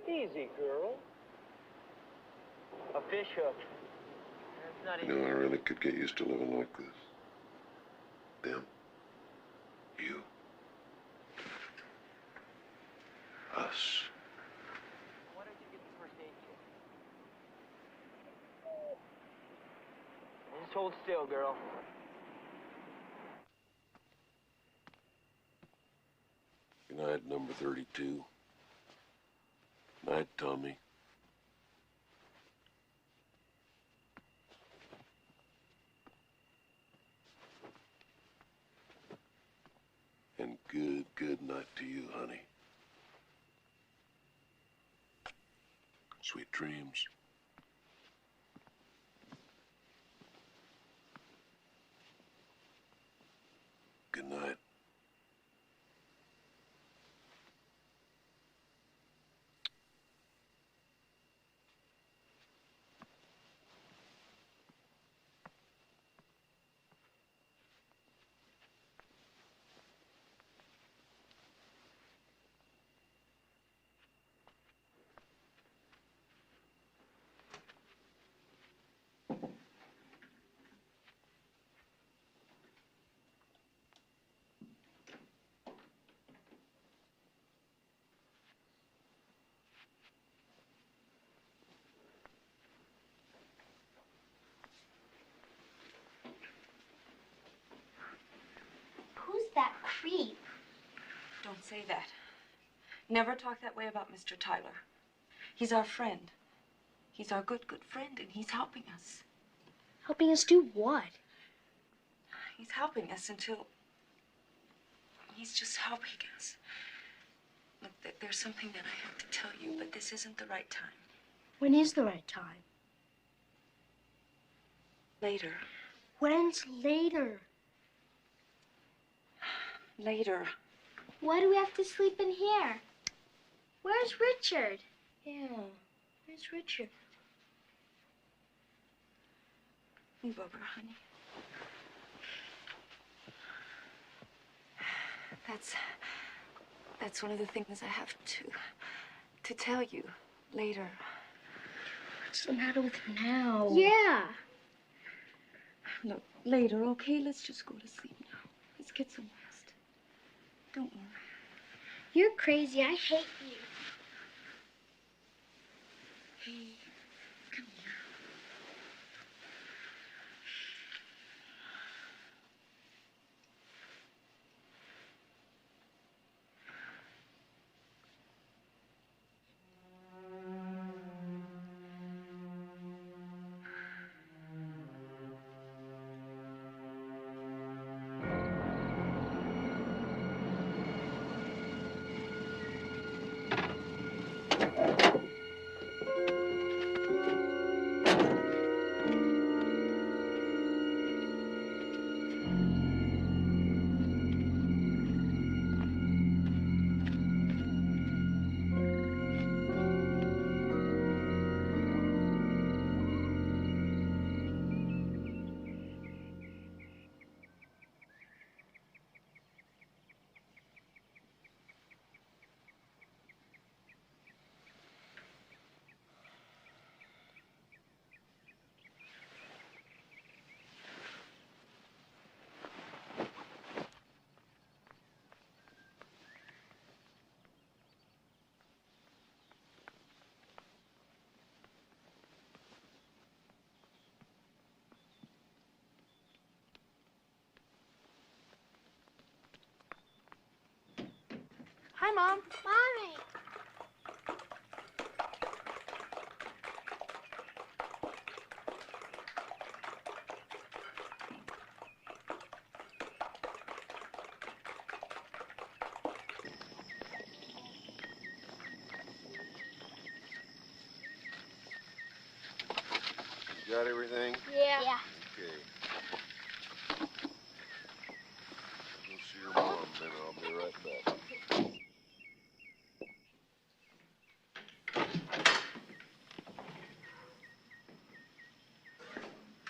Easy, girl. A fish hook. That's not You know, I really could get used to living like this. Them. You. Us. Why don't you get the first aid kit? Just hold still, girl. Good night, number 32. Night, Tommy. And good night to you, honey. Sweet dreams. Good night. Who's that creep? Don't say that. Never talk that way about Mr. Tyler. He's our friend. He's our good friend, and he's helping us. Helping us do what? He's helping us until... He's just helping us. Look, there's something that I have to tell you, but this isn't the right time. When is the right time? Later. When's later? Later. Why do we have to sleep in here? Where's Richard? Yeah, where's Richard? Move over, honey. That's one of the things I have to tell you later. What's the matter with him now? Yeah. Look, later, okay? Let's just go to sleep now. Let's get some rest. Don't worry. You're crazy. I hate you. Hey, come here. Hi, Mom. Mommy. got everything? Yeah. Okay. Go see your mom, then I'll be right back.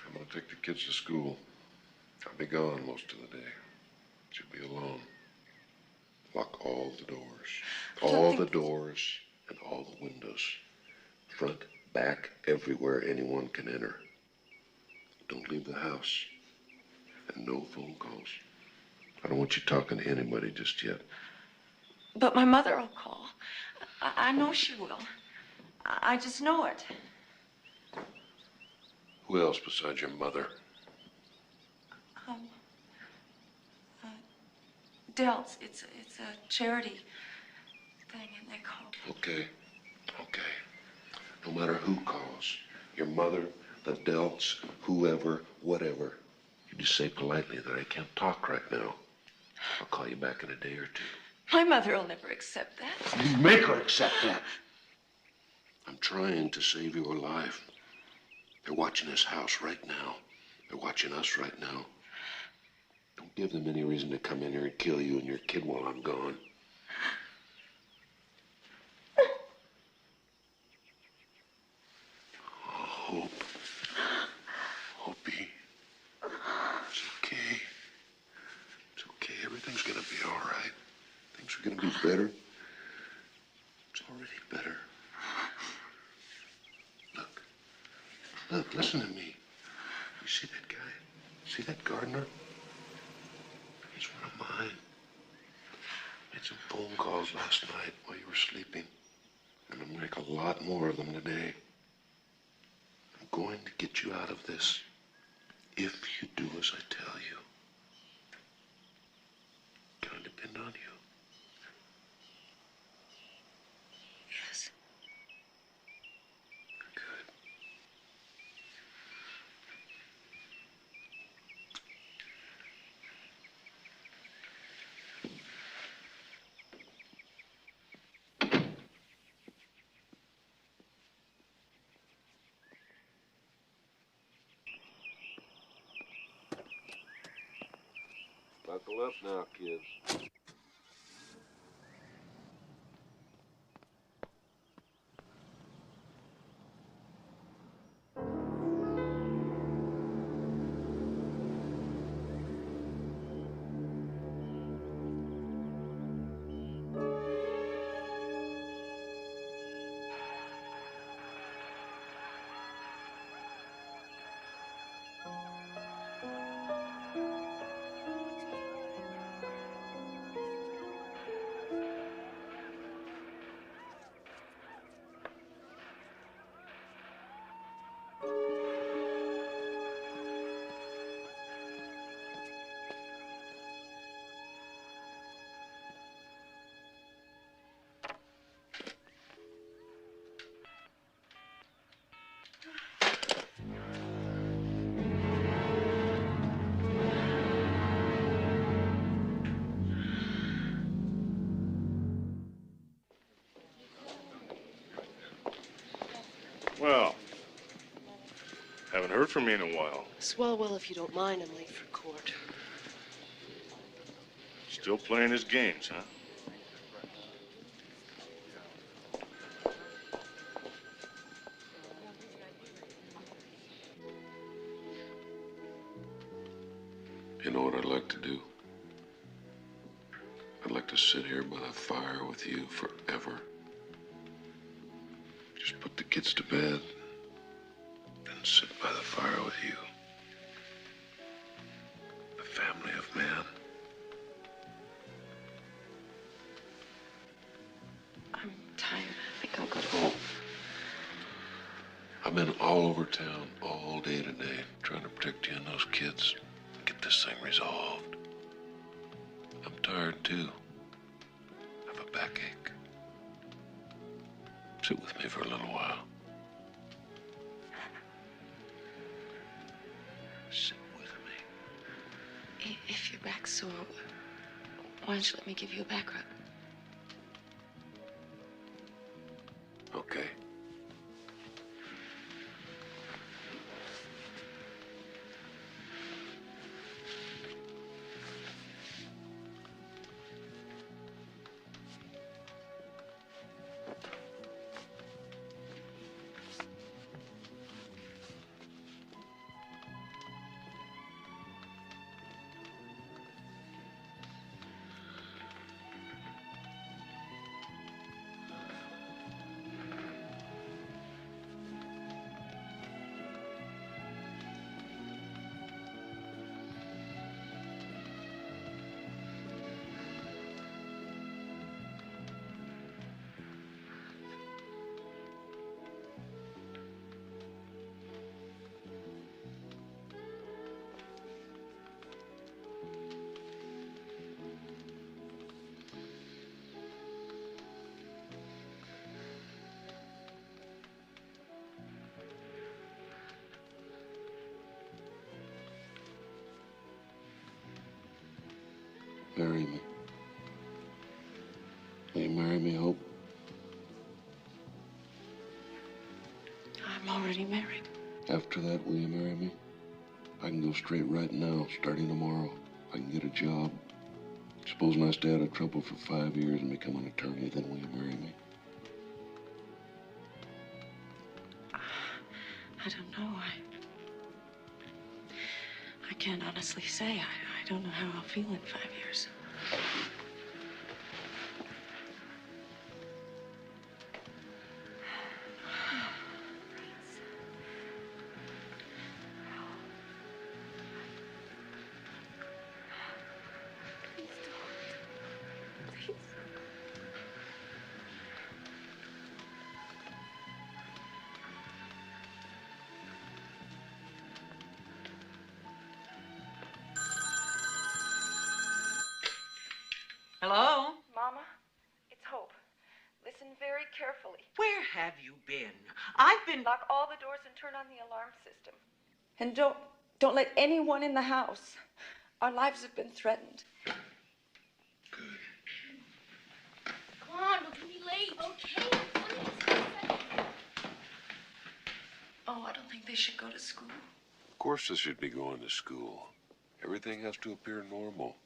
I'm gonna take the kids to school. I'll be gone most of the day. She'll be alone. Lock all the doors. All the doors and all the windows. Front, back, everywhere anyone can enter. Don't leave the house. And no phone calls. I don't want you talking to anybody just yet. But my mother will call. I know she will. I just know it. Who else besides your mother? Delts. It's a charity thing, and they call. Okay. No matter who calls, your mother, the Delts, whoever, whatever, you just say politely that I can't talk right now. I'll call you back in a day or two. My mother will never accept that. You make her accept that. I'm trying to save your life. They're watching this house right now. They're watching us right now. Don't give them any reason to come in here and kill you and your kid while I'm gone. Hope. Hopi. It's okay. It's okay. Everything's gonna be all right. Things are gonna be better. It's already better. Look, listen to me. You see that guy? See that gardener? He's one of mine. Made some phone calls last night while you were sleeping. And I'm gonna make a lot more of them today. I'm going to get you out of this if you do as I tell you. Can I depend on you? Yes. Buckle up now, kids. Well, haven't heard from you in a while. Swell, well, if you don't mind, I'm late for court. Still playing his games, huh? You know what I'd like to do? I'd like to sit here by the fire with you forever. Just put the kids to bed, then sit by the fire with you. The family of man. I'm tired. I think I'll go home. I've been all over town all day today trying to protect you and those kids. Get this thing resolved. I'm tired too. I have a backache. Sit with me for a little while. Sit with me. If your back's sore, why don't you let me give you a back rub? Okay. Marry me. Will you marry me, Hope? I'm already married. After that, will you marry me? I can go straight right now, starting tomorrow. I can get a job. Supposing I stay out of trouble for 5 years and become an attorney, then will you marry me? I don't know. I can't honestly say. I don't know how I'll feel in 5 years. Hello? Mama, it's Hope. Listen very carefully. Where have you been? I've been... Lock all the doors and turn on the alarm system. And don't let anyone in the house. Our lives have been threatened. Come on, we're gonna be late. Okay, Oh, I don't think they should go to school. Of course they should be going to school. Everything has to appear normal.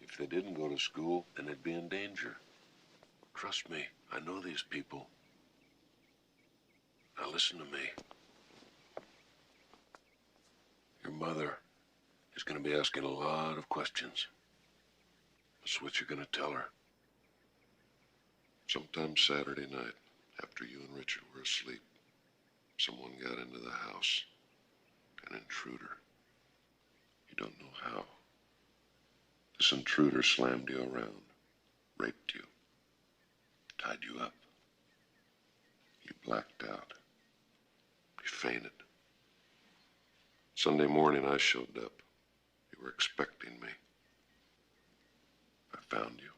If they didn't go to school, then they'd be in danger. Trust me, I know these people. Now listen to me. Your mother is going to be asking a lot of questions. That's what you're going to tell her. Sometime Saturday night, after you and Richard were asleep, someone got into the house. An intruder. You don't know how. This intruder slammed you around, raped you, tied you up. You blacked out. You fainted. Sunday morning, I showed up. You were expecting me. I found you.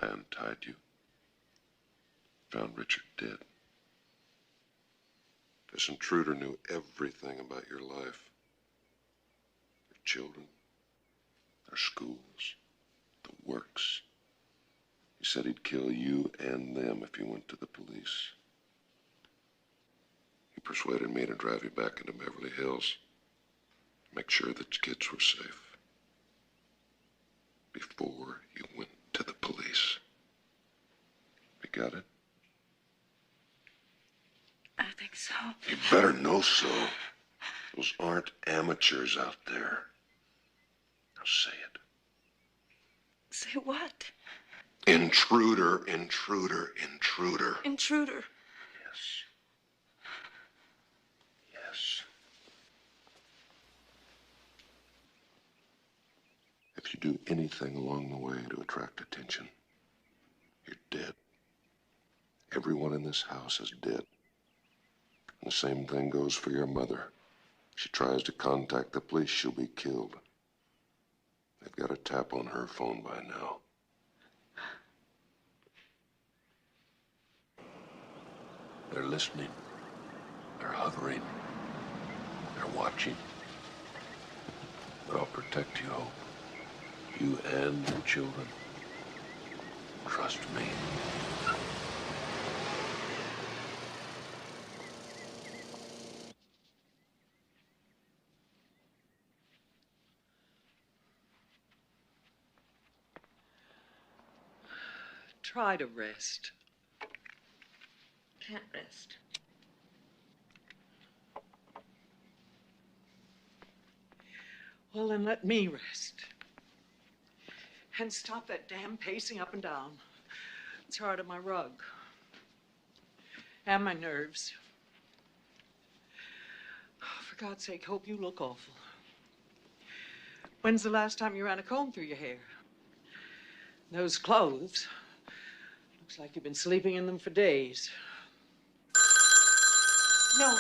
I untied you. Found Richard dead. This intruder knew everything about your life. Your children, their schools, the works. He said he'd kill you and them if you went to the police. He persuaded me to drive you back into Beverly Hills. Make sure that your kids were safe. Before you went to the police. You got it? I think so. You better know so. Those aren't amateurs out there. Now say it. Say what? Intruder, intruder, intruder. Intruder. Yes. Yes. If you do anything along the way to attract attention, you're dead. Everyone in this house is dead. And the same thing goes for your mother. If she tries to contact the police, she'll be killed. They've got a tap on her phone by now. They're listening. They're hovering. They're watching. But I'll protect you, Hope. You and your children. Trust me. Try to rest. Can't rest. Well, then let me rest. And stop that damn pacing up and down. It's hard on my rug. And my nerves. Oh, for God's sake, Hope, you look awful. When's the last time you ran a comb through your hair? Those clothes. Looks like you've been sleeping in them for days. No.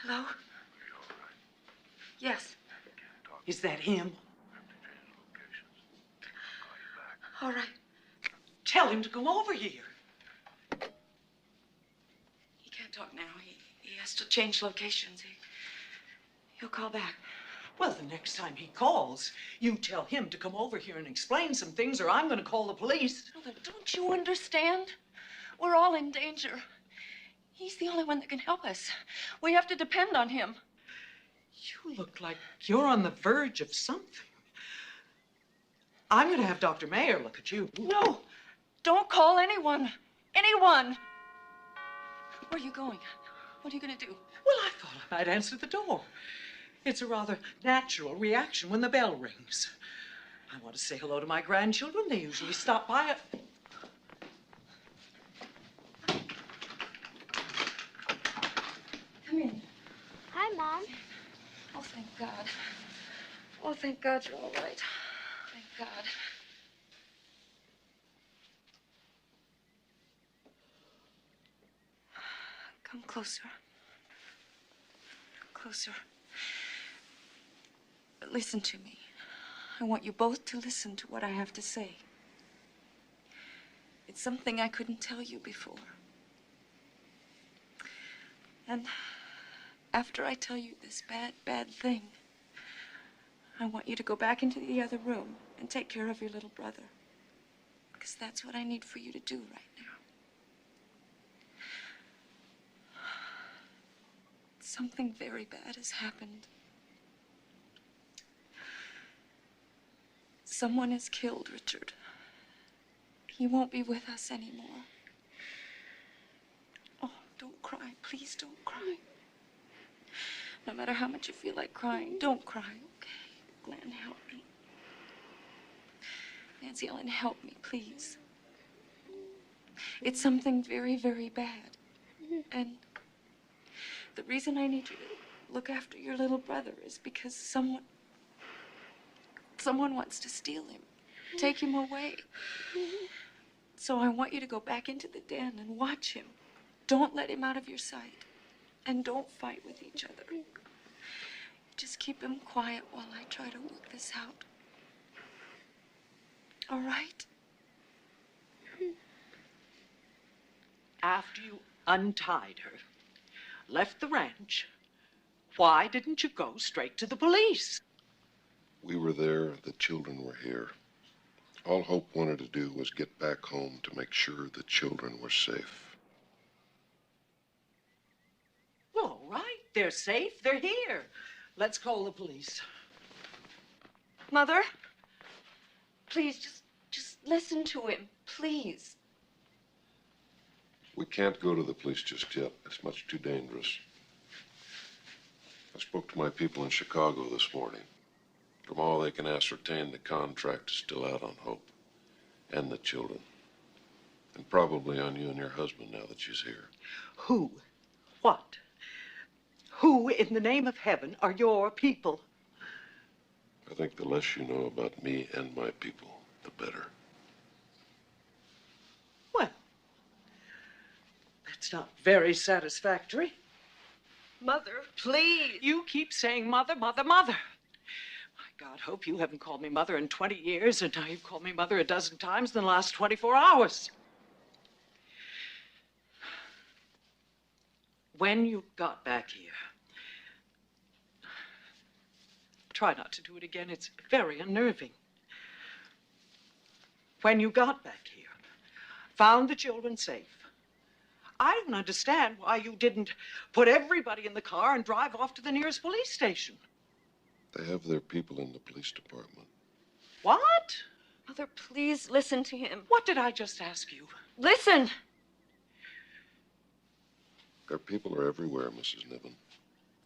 Hello? Yes. Is that him? All right. Tell him to come over here. He can't talk now. He has to change locations. He'll call back. Well, the next time he calls, you tell him to come over here and explain some things, or I'm going to call the police. Mother, don't you understand? We're all in danger. He's the only one that can help us. We have to depend on him. You look like you're on the verge of something. I'm going to have Dr. Mayer look at you. No, don't call anyone. Anyone. Where are you going? What are you going to do? Well, I thought I might answer the door. It's a rather natural reaction when the bell rings. I want to say hello to my grandchildren. They usually stop by at... Come in. Hi, Mom. Oh, thank God. Oh, thank God you're all right. Thank God. Come closer. Closer. Listen to me. I want you both to listen to what I have to say. It's something I couldn't tell you before. And after I tell you this bad, bad thing, I want you to go back into the other room and take care of your little brother. Because that's what I need for you to do right now. Something very bad has happened. Someone has killed Richard. He won't be with us anymore. Oh, don't cry. Please don't cry. No matter how much you feel like crying, don't cry, okay? Glenn, help me. Nancy Ellen, help me, please. It's something very, very bad. And the reason I need you to look after your little brother is because someone wants to steal him, take him away. So I want you to go back into the den and watch him. Don't let him out of your sight. And don't fight with each other. Just keep him quiet while I try to work this out. All right? After you untied her, left the ranch, why didn't you go straight to the police? We were there, the children were here. All Hope wanted to do was get back home to make sure the children were safe. Well, all right, they're safe, they're here. Let's call the police. Mother, please just listen to him, please. We can't go to the police just yet. It's much too dangerous. I spoke to my people in Chicago this morning. From all they can ascertain, the contract is still out on Hope and the children. And probably on you and your husband now that she's here. Who? What? Who in the name of heaven are your people? I think the less you know about me and my people, the better. Well, that's not very satisfactory. Mother, please. You keep saying mother, mother, mother. My God, Hope, you haven't called me mother in 20 years, and now you've called me mother a dozen times in the last 24 hours. When you got back here, try not to do it again. It's very unnerving. When you got back here, found the children safe, I don't understand why you didn't put everybody in the car and drive off to the nearest police station. They have their people in the police department. What? Mother, please listen to him. What did I just ask you? Listen! Their people are everywhere, Mrs. Niven.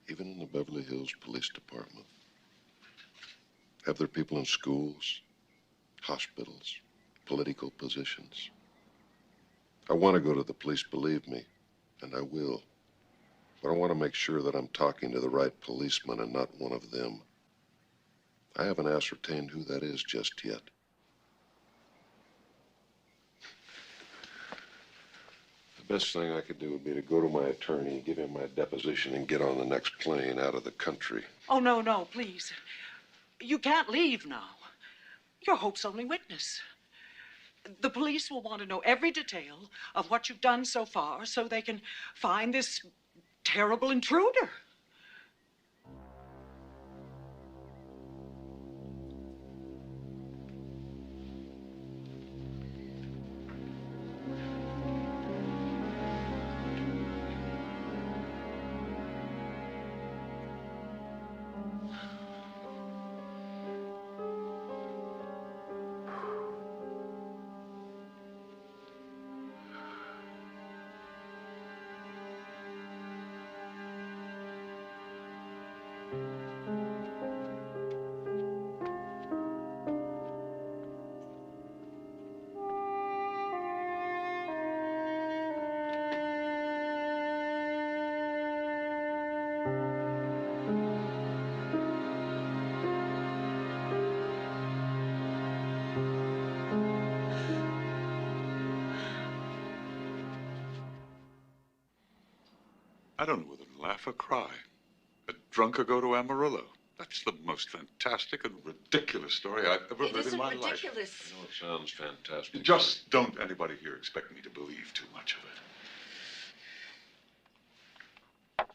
Even in the Beverly Hills Police Department. Have their people in schools, hospitals, political positions. I want to go to the police, believe me, and I will. But I want to make sure that I'm talking to the right policeman and not one of them. I haven't ascertained who that is just yet. The best thing I could do would be to go to my attorney, give him my deposition, and get on the next plane out of the country. Oh, no, no, please. You can't leave now. You're Hope's only witness. The police will want to know every detail of what you've done so far so they can find this terrible intruder. I don't know whether to laugh or cry. A drunk or go to Amarillo. That's the most fantastic and ridiculous story I've ever heard in my life. It isn't ridiculous. I know it sounds fantastic. Just don't anybody here expect me to believe too much of it.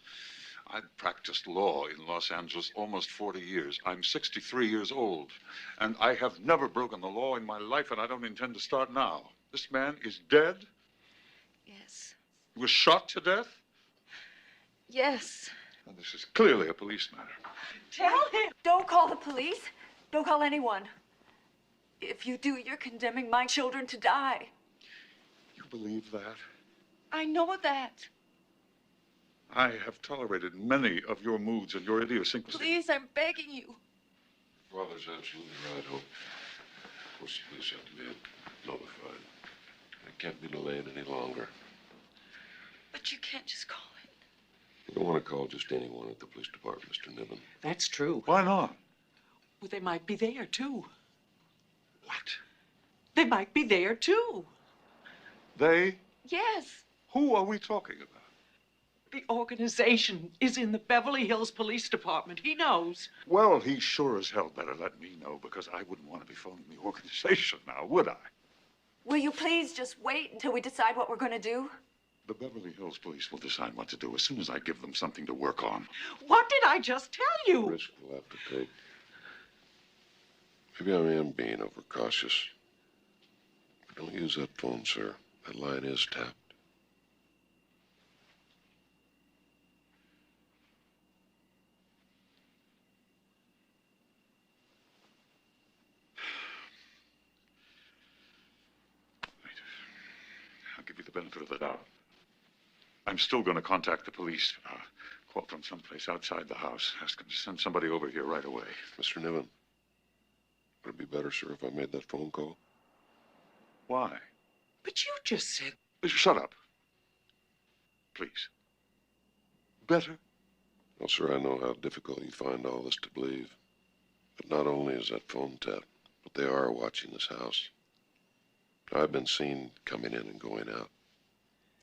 I've practiced law in Los Angeles almost 40 years. I'm 63 years old, and I have never broken the law in my life, and I don't intend to start now. This man is dead. Yes. He was shot to death. Yes. Now, this is clearly a police matter. Tell him. Don't call the police. Don't call anyone. If you do, you're condemning my children to die. You believe that? I know that. I have tolerated many of your moods and your idiosyncrasies. Please, I'm begging you. Father's absolutely right, Hope. Of course, the police have to be notified. It can't be delayed any longer. But you can't just call it. You don't want to call just anyone at the police department, Mr. Niven. That's true. Why not? Well, they might be there, too. What? They might be there, too. They? Yes. Who are we talking about? The organization is in the Beverly Hills Police Department. He knows. Well, he sure as hell better let me know, because I wouldn't want to be phoning the organization now, would I? Will you please just wait until we decide what we're going to do? The Beverly Hills Police will decide what to do as soon as I give them something to work on. What did I just tell you? Risk we'll have to take. Maybe I am being overcautious. But don't use that phone, sir. That line is tapped. I'll give you the benefit of the doubt. I'm still going to contact the police. Call from someplace outside the house. Ask them to send somebody over here right away. Mr. Niven, would it be better, sir, if I made that phone call? Why? But you just said... Shut up. Please. Better? Well, sir, I know how difficult you find all this to believe. But not only is that phone tapped, but they are watching this house. I've been seen coming in and going out.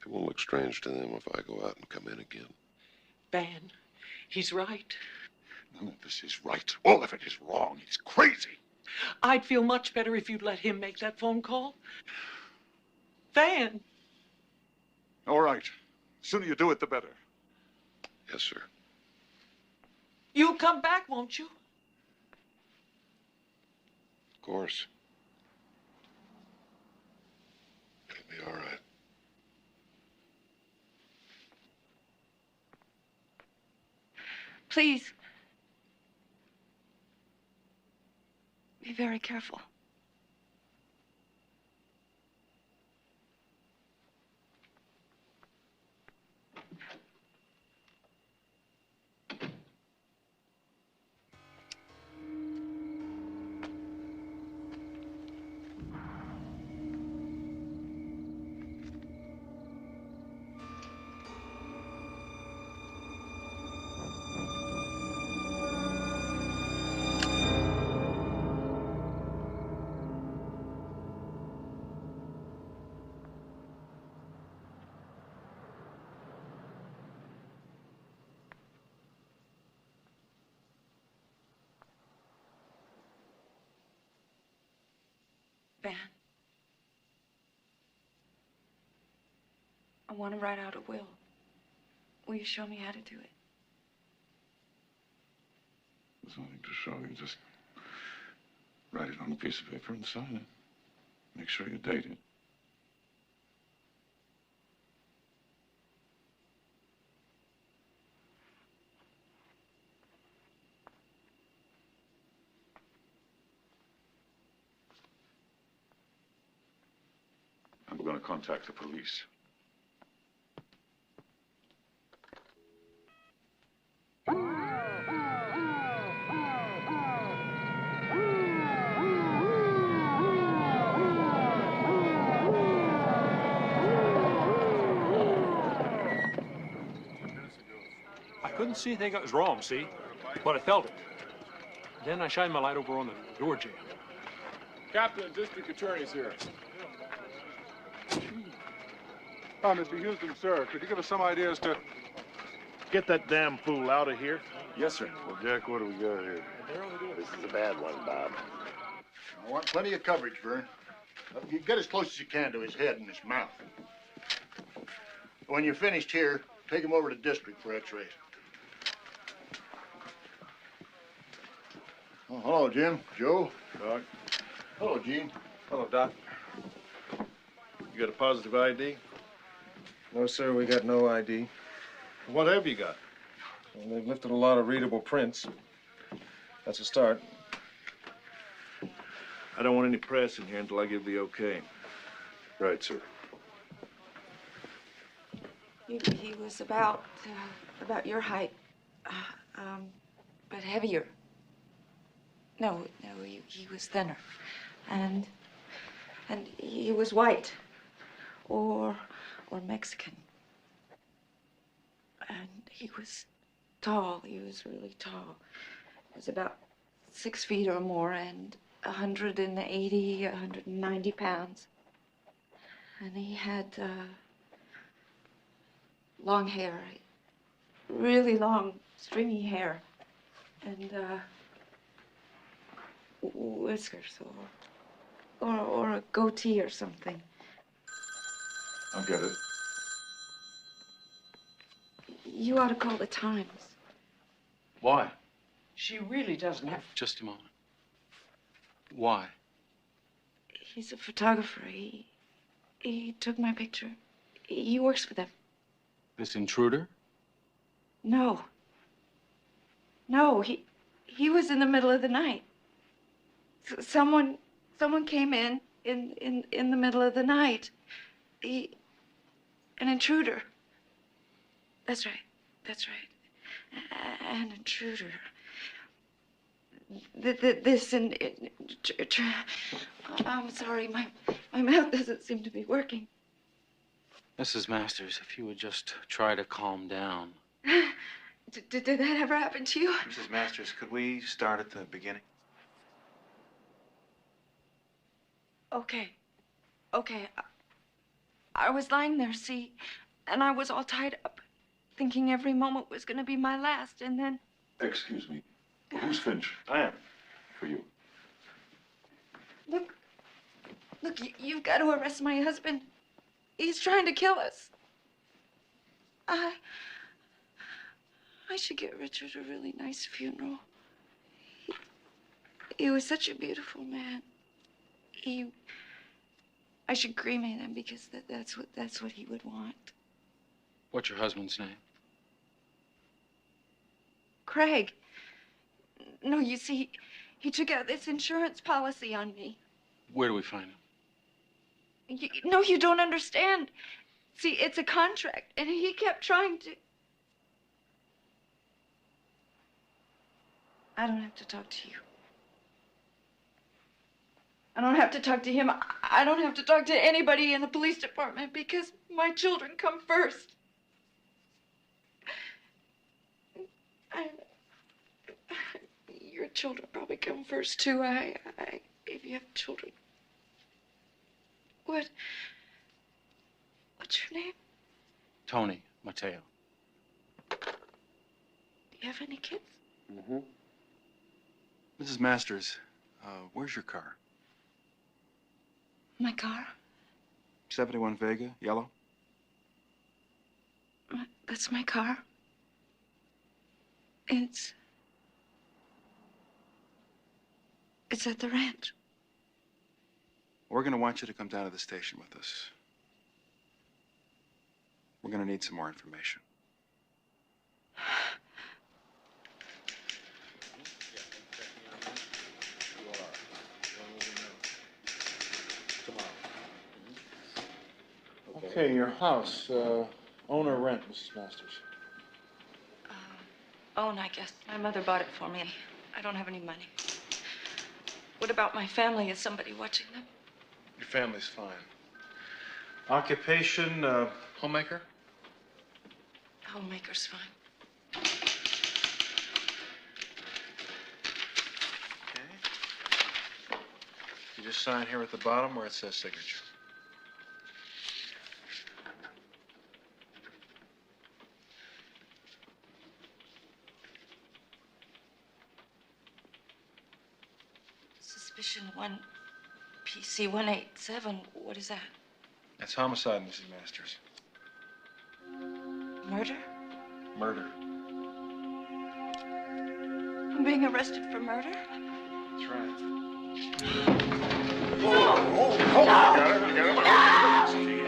It won't look strange to them if I go out and come in again. Van, he's right. None of this is right. All of it is wrong. He's crazy. I'd feel much better if you'd let him make that phone call. Van. All right. The sooner you do it, the better. Yes, sir. You'll come back, won't you? Of course. It'll be all right. Please. Be very careful. Van, I want to write out a will. Will you show me how to do it? There's nothing to show you. Just write it on a piece of paper and sign it. Make sure you date it. I'm going to contact the police. I couldn't see anything that was wrong, see? But I felt it. Then I shined my light over on the door jamb. Captain, District Attorney's here. Mr. Houston, sir, could you give us some idea as to get that damn fool out of here. Yes, sir. Well, Jack, what do we got here? This is a bad one, Bob. I want plenty of coverage, Vern. You get as close as you can to his head and his mouth. When you're finished here, take him over to district for x-rays. Oh, hello, Jim. Joe. Doc. Hello, Gene. Hello, Doc. You got a positive ID? No, sir, we got no ID. What have you got? Well, they've lifted a lot of readable prints. That's a start. I don't want any press in here until I give the okay. Right, sir. He was about your height, but heavier. No, he was thinner, and he was white, or Mexican, and he was tall. He was really tall. He was about 6 feet or more, and 180, 190 pounds, and he had long hair, really long, stringy hair, and whiskers, or a goatee or something. I'll get it. You ought to call the Times. Why? She really doesn't have. Just a moment. Why? He's a photographer. He took my picture. He works for them. This intruder? No. No, he was in the middle of the night. Someone came in the middle of the night. An intruder. That's right. That's right. An intruder. I'm sorry, my mouth doesn't seem to be working. Mrs. Masters, if you would just try to calm down. Did that ever happen to you? Mrs. Masters, could we start at the beginning? Okay. I was lying there, see, and I was all tied up, thinking every moment was going to be my last, and then... Excuse me. Who's Finch? I am. For you. Look, you've got to arrest my husband. He's trying to kill us. I should get Richard a really nice funeral. He was such a beautiful man. I should cremate him because that's what he would want. What's your husband's name? Craig. No, you see, he took out this insurance policy on me. Where do we find him? No, you don't understand. See, it's a contract, and he kept trying to... I don't have to talk to you. I don't have to talk to him. I don't have to talk to anybody in the police department because my children come first. Your children probably come first, too. If you have children. What's your name? Tony Mateo. Do you have any kids? Mm-hmm. Mrs. Masters, where's your car? My car? 71 Vega, yellow? That's my car. It's at the ranch. We're going to want you to come down to the station with us. We're going to need some more information. Okay, your house, own or rent, Mrs. Masters? Own, I guess. My mother bought it for me. I don't have any money. What about my family? Is somebody watching them? Your family's fine. Occupation, homemaker? Homemaker's fine. Okay. You just sign here at the bottom where it says signature. Suspicion 1 PC 187. What is that? That's homicide, Mrs. Masters. Murder? Murder. I'm being arrested for murder? That's right. Oh, got it.